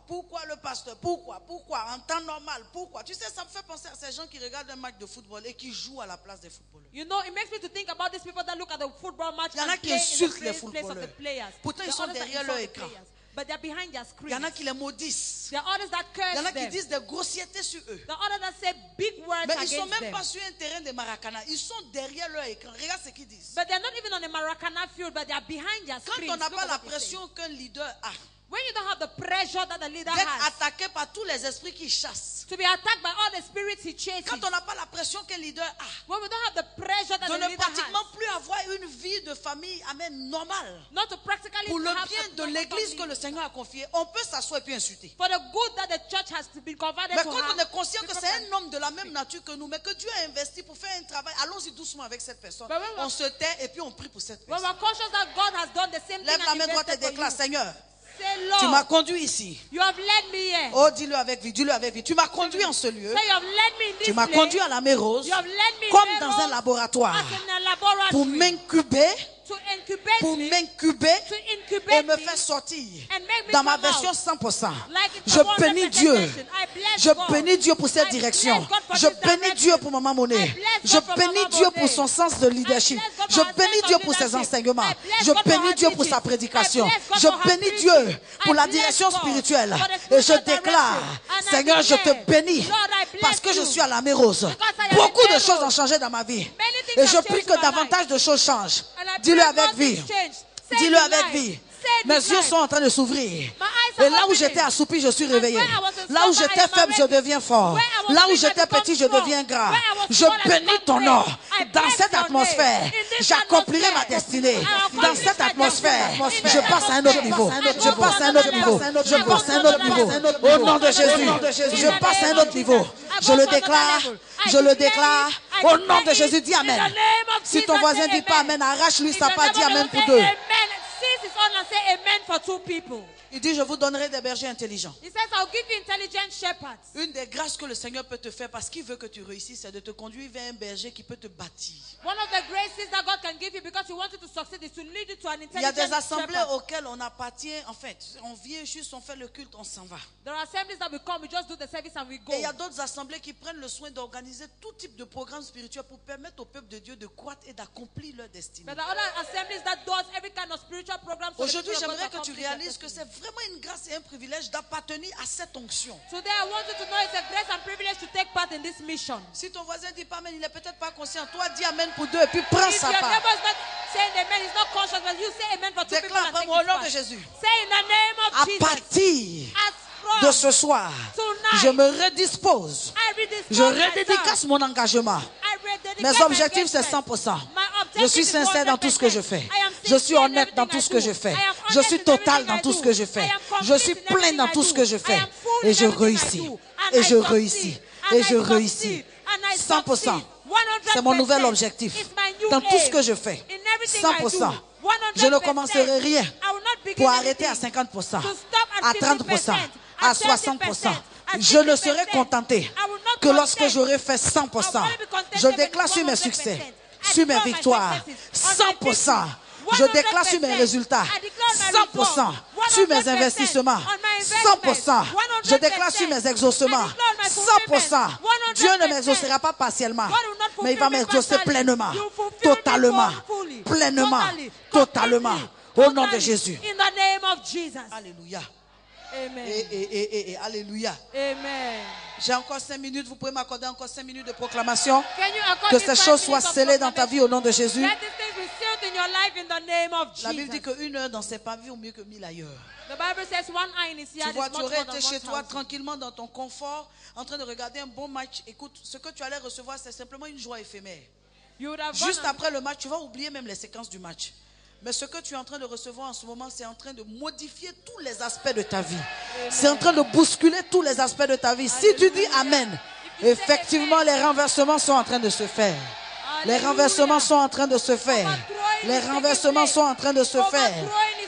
Pourquoi le pasteur? Pourquoi en temps normal? Pourquoi? Tu sais, ça me fait penser à ces gens qui regardent un match de football et qui jouent à la place des footballeurs. You know, it makes me to think about these people that look at the football match Il y en a and qui play in insultent the les place of the footballeurs. players. Pourtant, ils The sont others that derrière insult leur the écran. players. but they're behind their Il y en screens. a qui les maudissent. There are others that Il y en curse a qui them. disent des grossièretés sur eux. There are others that say big words Mais ils ne sont against même them. pas sur un terrain de Maracana. Ils sont derrière leur écran. Regarde ce qu'ils disent. But they're not even on a Maracana field, but they are behind their Quand screens. on n'a Look pas at la what they say. pression qu'un leader a When you don't have the pressure that the leader d'être has attaqué par tous les esprits qui chassent, to be attacked by all the spirits he chases, quand on n'a pas la pression qu'un leader a when we don't have the pressure that de the ne leader pratiquement has, plus avoir une vie de famille, amen, normale, not to practically pour le have bien a de proper l'église que family, le Seigneur a confié, on peut s'asseoir et puis insulter. for the good that the church has been converted Mais to quand have, on est conscient que people c'est can- un homme de la même nature que nous, mais que Dieu a investi pour faire un travail, allons-y doucement avec cette personne. But when we- On se tait et puis on prie pour cette when personne. we're conscious that God has done the same Lève thing la and main droite et invested for déclare, you, Seigneur, say, tu m'as Lord, conduit ici. you have led me here. Oh, dis-le avec vie, dis-le avec vie. Tu m'as conduit en ce lieu. Say, you have led me in this Tu m'as place. conduit à la mer Rose, You have led me in comme the dans un road laboratoire, as in a laboratory pour m'incuber, to incubate pour me, m'incuber to et incubate me me, faire sortir. and make me Dans ma come out. version 100%, Like it's je a bénis 100% Dieu. version. I bless Je God. bénis Dieu pour cette I direction. bless God for Je this bénis direction. Dieu pour Maman I Monnaie. bless Je God for bénis Maman Dieu pour Monnaie. son sens de leadership. I bless God Je for her bénis sense Dieu of pour ses leadership. enseignements. I bless Je God for bénis her Dieu pour sa teaching. prédication. I bless God Je for her bénis preaching. Dieu pour I la bless direction God spirituelle. for the Et je spiritual déclare, direction. And I Seigneur, je te declare, bénis Lord, I bless parce que je you. suis à la mer Rose. Because I am Beaucoup in de Mary choses Rose. ont changé dans ma vie. Many things Et have je changed prie que my life. davantage de choses changent. And I Dis-le pray avec God vie. things change. Say Dis-le it avec live. vie. Say it Mes with yeux life. sont en train de s'ouvrir. My eyes are Et là où opening. j'étais assoupi, je suis réveillé. where I was in Là où slumber, j'étais I am faible, je awakened. deviens fort. Where I was Là où weak, I j'étais become petit, je strong. deviens grand. Where I was Je small, I bénis become ton great. nom. I Dans bless cette your atmosphère, name. In this j'accomplirai ma atmosphere, destinée. I Dans accomplish cette my atmosphère, destiny. je In passe à un this autre niveau. atmosphere, Je passe à un autre niveau. Je passe à un autre niveau. Au nom de Jésus, je passe à un autre niveau. Je le déclare. Je le déclare. Au nom de Jésus, dis Amen. Si ton voisin ne dit pas Amen, arrache-lui sa part, dis Amen pour deux. Amen. Seize his own and say amen for two people. Il dit, je vous donnerai des bergers intelligents. He says, I'll give you intelligent shepherds. Une des grâces que le Seigneur peut te faire parce qu'il veut que tu réussisses, c'est de te conduire vers un berger qui peut te bâtir. One of the graces that God can give you because He wants you to succeed is to lead you to an Il y a intelligent des assemblées shepherd. auxquelles on appartient, en fait, on vient juste, on fait le culte, on s'en va. There are assemblies that we come, we just do the service and we go. Et il y a d'autres assemblées qui prennent le soin d'organiser tout type de programme spirituel pour permettre au peuple de Dieu de croître et d'accomplir leur destinée. But there are other assemblies that does every kind of spiritual program. so the Aujourd'hui, people of j'aimerais God que tu accomplish their réalises que destiny. c'est vraiment une grâce et un privilège d'appartenir à cette onction. Today I want you to know it's a grace and privilege to take part in this mission. Si ton voisin dit pas Amen, il n'est peut-être pas conscient. Toi, dis Amen pour deux et puis prends If sa your part. neighbor is not saying amen, he's not conscious, but you say amen for two people Déclare and take au his nom part. de Jésus. Say in the name À of Jesus. partir As from de ce soir, tonight, je me redispose. I redispose Je myself. redédicace mon engagement. I rededicate Mes my objectifs, c'est engagement. 100%. My Je suis objective is sincère dans tout ce que je 100%. fais. I am Je suis sincere in honnête dans everything tout ce I que do. je fais. I am Je honest suis in total everything dans I tout do. ce que je fais. I am Je suis complete in plein dans everything tout I ce do. que je I fais. am full Et in je everything I réussis. do. And Et I je succeed. réussis. And Et I je succeed. réussis. And I 100%. succeed. 100%. C'est mon nouvel objectif. It's my new Dans tout ce aim. que je fais. In everything 100%. I do. 100%. Je ne commencerai rien I will not begin pour arrêter à anything 50%, to stop à at 30%, 50%, à at 60%. 30%, at Je ne 60%. serai contenté I will not que lorsque content. j'aurai fait 100%. Je déclare sur mes succès, sur mes victoires, 100%. Je déclare sur mes résultats, 100%. Sur mes investissements, 100%. Je déclare sur mes exaucements, 100%. Dieu ne m'exaucera pas partiellement, mais il va m'exaucer pleinement, totalement, pleinement, totalement. Au nom de Jésus. In the name of Jesus. Alléluia. Amen. Alléluia. Amen. J'ai encore 5 minutes. Vous pouvez m'accorder encore 5 minutes de proclamation. Can you accord Que this ces 5 choses soient minutes of scellées dans ta vie au nom de Jésus. Let these things be sealed in your life in the name of Jesus. La Bible dit qu'une heure dans ses pavés vaut mieux que 1000 ailleurs. The Bible says one eye in his Tu yard vois, is tu much aurais more than été chez toi 1,000. tranquillement dans ton confort, en train de regarder un bon match. Écoute, ce que tu allais recevoir, c'est simplement une joie éphémère. You would have Juste gone après le match, tu vas oublier même les séquences du match. Mais ce que tu es en train de recevoir en ce moment, c'est en train de modifier tous les aspects de ta vie. C'est en train de bousculer tous les aspects de ta vie. Si tu dis Amen, effectivement, les renversements sont en train de se faire. Les renversements sont en train de se faire. Les renversements sont en train de se faire.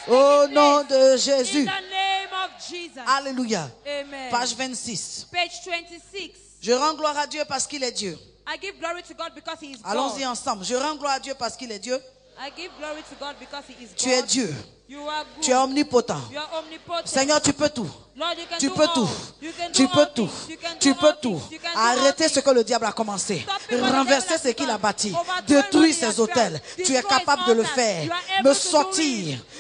Au nom de Jésus. in the name of Jesus. Alléluia. Amen. Page 26. Page 26. Je rends gloire à Dieu parce qu'il est Dieu. I give glory to God because He is Allons-y God. ensemble. Je rends gloire à Dieu parce qu'il est Dieu. I give glory to God because He is Tu es God. Dieu. You are good. Tu es omnipotent. You are omnipotent. Seigneur, tu peux tout. Lord, you can Tu do peux all. tout. You can Tu do peux all tout. things. You can Tu do peux all tout. things. You can do all Arrêtez things. ce que le diable a commencé. Stop what the Renverser devil ce has qu'il a done. bâti. Overthrow Détruire what he has ses autels. done. Tu es Destroy capable his de le altars. faire. You are able Me to do sortir it.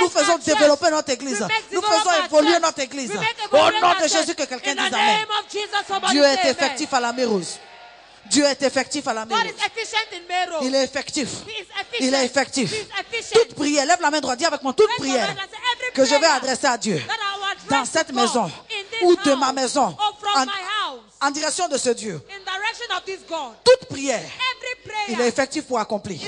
Nous faisons développer notre église. Nous faisons évoluer notre église. Au nom de Jésus, que quelqu'un dise Amen. Dieu est effectif à la Mérose. Dieu est effectif à la Mérose. Il est effectif. Il est effectif. Toute prière, lève la main droite, dis avec moi, toute Raise your prière hand and say, every que je vais prayer adresser à Dieu that I will address dans to cette God maison in this ou de ma house maison or from en, my house, en direction de ce Dieu. in direction of this God. Toute prière, Every prayer il est effectif pour accomplir. is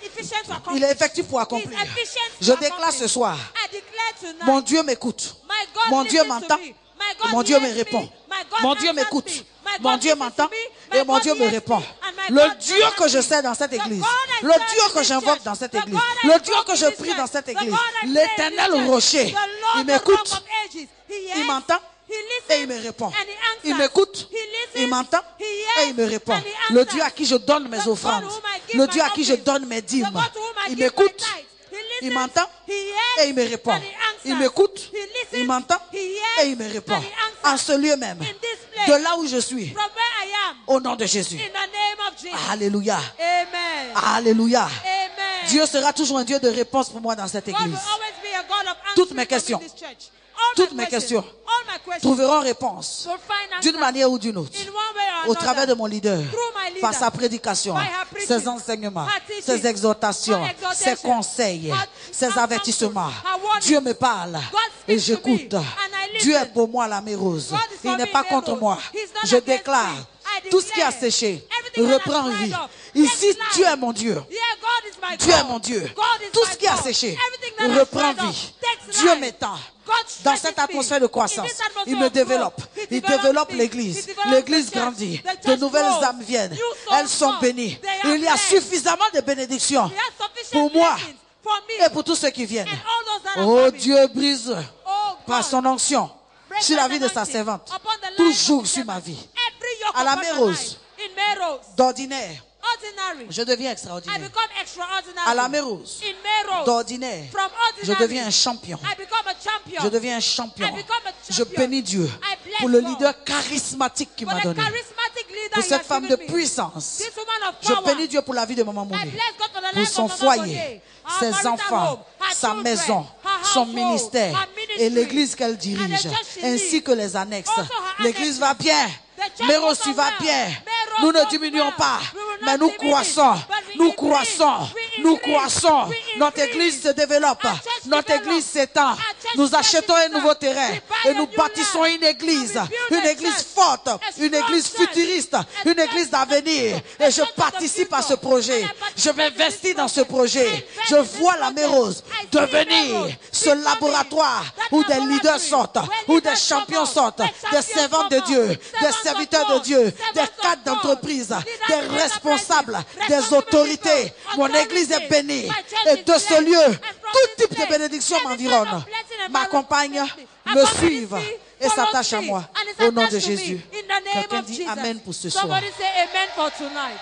efficient to accomplish. Il est effectif pour Is accomplir. efficient to Je déclare accomplish. ce soir, I declare tonight, mon Dieu m'écoute. my God Mon Dieu listens to m'entend. me. My God Mon Dieu me hears me. répond. My God Mon Dieu answers m'écoute. me. My Mon God Dieu listens m'entend to me. My et mon God Dieu me hears répond. me. And my Le God Dieu answers que je me. sais dans cette The église, God I le serve Dieu in que this j'invoque church, dans cette the église, God I le Dieu invoke que in je this prie church, dans cette the église, God I pray in l'Éternel this church, rocher, the Lord, il the m'écoute, rock of ages, he il hears, m'entend he listens, et il me répond. and he answers. Il m'écoute, He listens, il m'entend he et hears, il me répond. and he Le answers. Dieu à qui je donne mes The offrandes, God whom I give le my Dieu à qui je offerings, donne mes the dîmes, God to whom I il give m'écoute, my tithes, he il listens, m'entend he hears, et il me répond. and he answers. Il m'écoute, He listens, il m'entend he hears, et il me répond. and he answers. En ce lieu même, In this place, de là où je suis, from where I am, au nom de Jésus. in the name of Jesus. Alléluia. Amen. Alléluia. Amen. Dieu sera toujours un Dieu de réponse pour moi dans cette God will église. always be a God of Toutes mes answering questions, in this church. All toutes my mes questions, questions all my questions trouveront réponse will find d'une answers manière ou d'une autre in one way or au another. travers de mon leader, Through my leader, par sa prédication, by her preaching, ses enseignements, her teaching, ses exhortations, her exhortation, ses conseils, her ses counsel, avertissements. her warnings. Dieu me parle God et speaks to j'écoute. me, and I listen. Dieu est pour moi la rose. God is Il for n'est me, pas Mary contre Rose. moi. He's not Je against déclare me. I tout ce qui a declare séché everything that reprend has dried vie. up. Ici, Take life. Dieu est mon Dieu. Yeah, God is my Dieu est God. mon Dieu. God is Tout my ce qui a God. séché Everything that has reprend dried up vie. takes Dieu life. m'étend. God Dans stretches cette me. atmosphère de In croissance, this atmosphere il me of growth, développe. He Il develops développe me. l'église. He develops L'église the church. grandit. The church De nouvelles grows. âmes viennent. New Elles souls sont come. bénies. They are Il y a blessed. suffisamment de bénédictions He has sufficient pour moi blessings for me et pour tous ceux qui viennent. and all those that are Oh coming. Dieu, brise Oh par God, son onction break sur la my vie de sa anointing servante. upon the life Toujours of the sur ma servant. vie. Every yoke À la upon my Mérose. life. In Mérose, D'ordinaire, ordinary, je deviens I extraordinaire. become extraordinary. À la Mérose. In Mérose, D'ordinaire, from je ordinary, deviens un champion. I become a champion. Je deviens un champion. I become a Je champion. bénis Dieu I bless pour le God. leader charismatique qu'il For m'a the donné. charismatic leader Pour he cette has femme de given me. puissance. This woman of Je power. bénis Dieu pour la vie de Maman I Mouni. bless God for the Pour life son of Mama foyer, Boye, her ses marital enfants, home, her sa children, maison, her son household, ministère her ministry, et l'église qu'elle and the dirige, church she ainsi leads. que les annexes. Also her L'église annexes. va bien. The church Méros, goes tu vas well. bien. Méros Nous ne goes diminuons well. pas, We will mais not nous diminish, croissons. but we Nous increase. croissons. We Nous increase. croissons. We Notre increase. église se développe. Our church Notre develops. église s'étend. Our church Nous achetons un stretches nouveau itself. terrain We buy et a nous new bâtissons land. une église. And we build Une a église church. forte. A Une strong église church. futuriste. A Une church église of the d'avenir. future. A Et je church of the participe à future. ce projet. And I participate Je m'investis in dans this ce projet. project. I Je invest in vois this la project. Mérose I see devenir Mérose ce becoming laboratoire that où des leaders laboratory sortent, where où leaders des champions come out, sortent, where des champions servantes de come Dieu, out, des servants of serviteurs de God, Dieu, servants des of cadres God, d'entreprise, leaders des in responsables, enterprises, des responsible autorités. people, Mon église est authorities. bénie. My church Et is de ce blessed. lieu, And from tout this type de place, bénédiction every kind m'environne, of blessing and m'accompagne, blessing me accompanies suivent me, et follows s'attachent à me, moi. and is Au nom de attached to me. Jésus. In the name Quelqu'un of dit Jesus. Amen pour ce soir. Somebody say amen for tonight.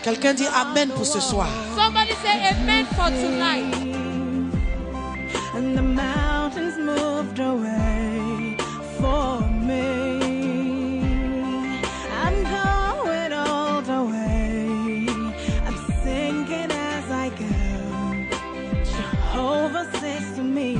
Quelqu'un dit Amen pour ce soir. Somebody say amen for tonight. And the mountains moved away for me. I'm going all the way. I'm singing as I go. Jehovah says to me,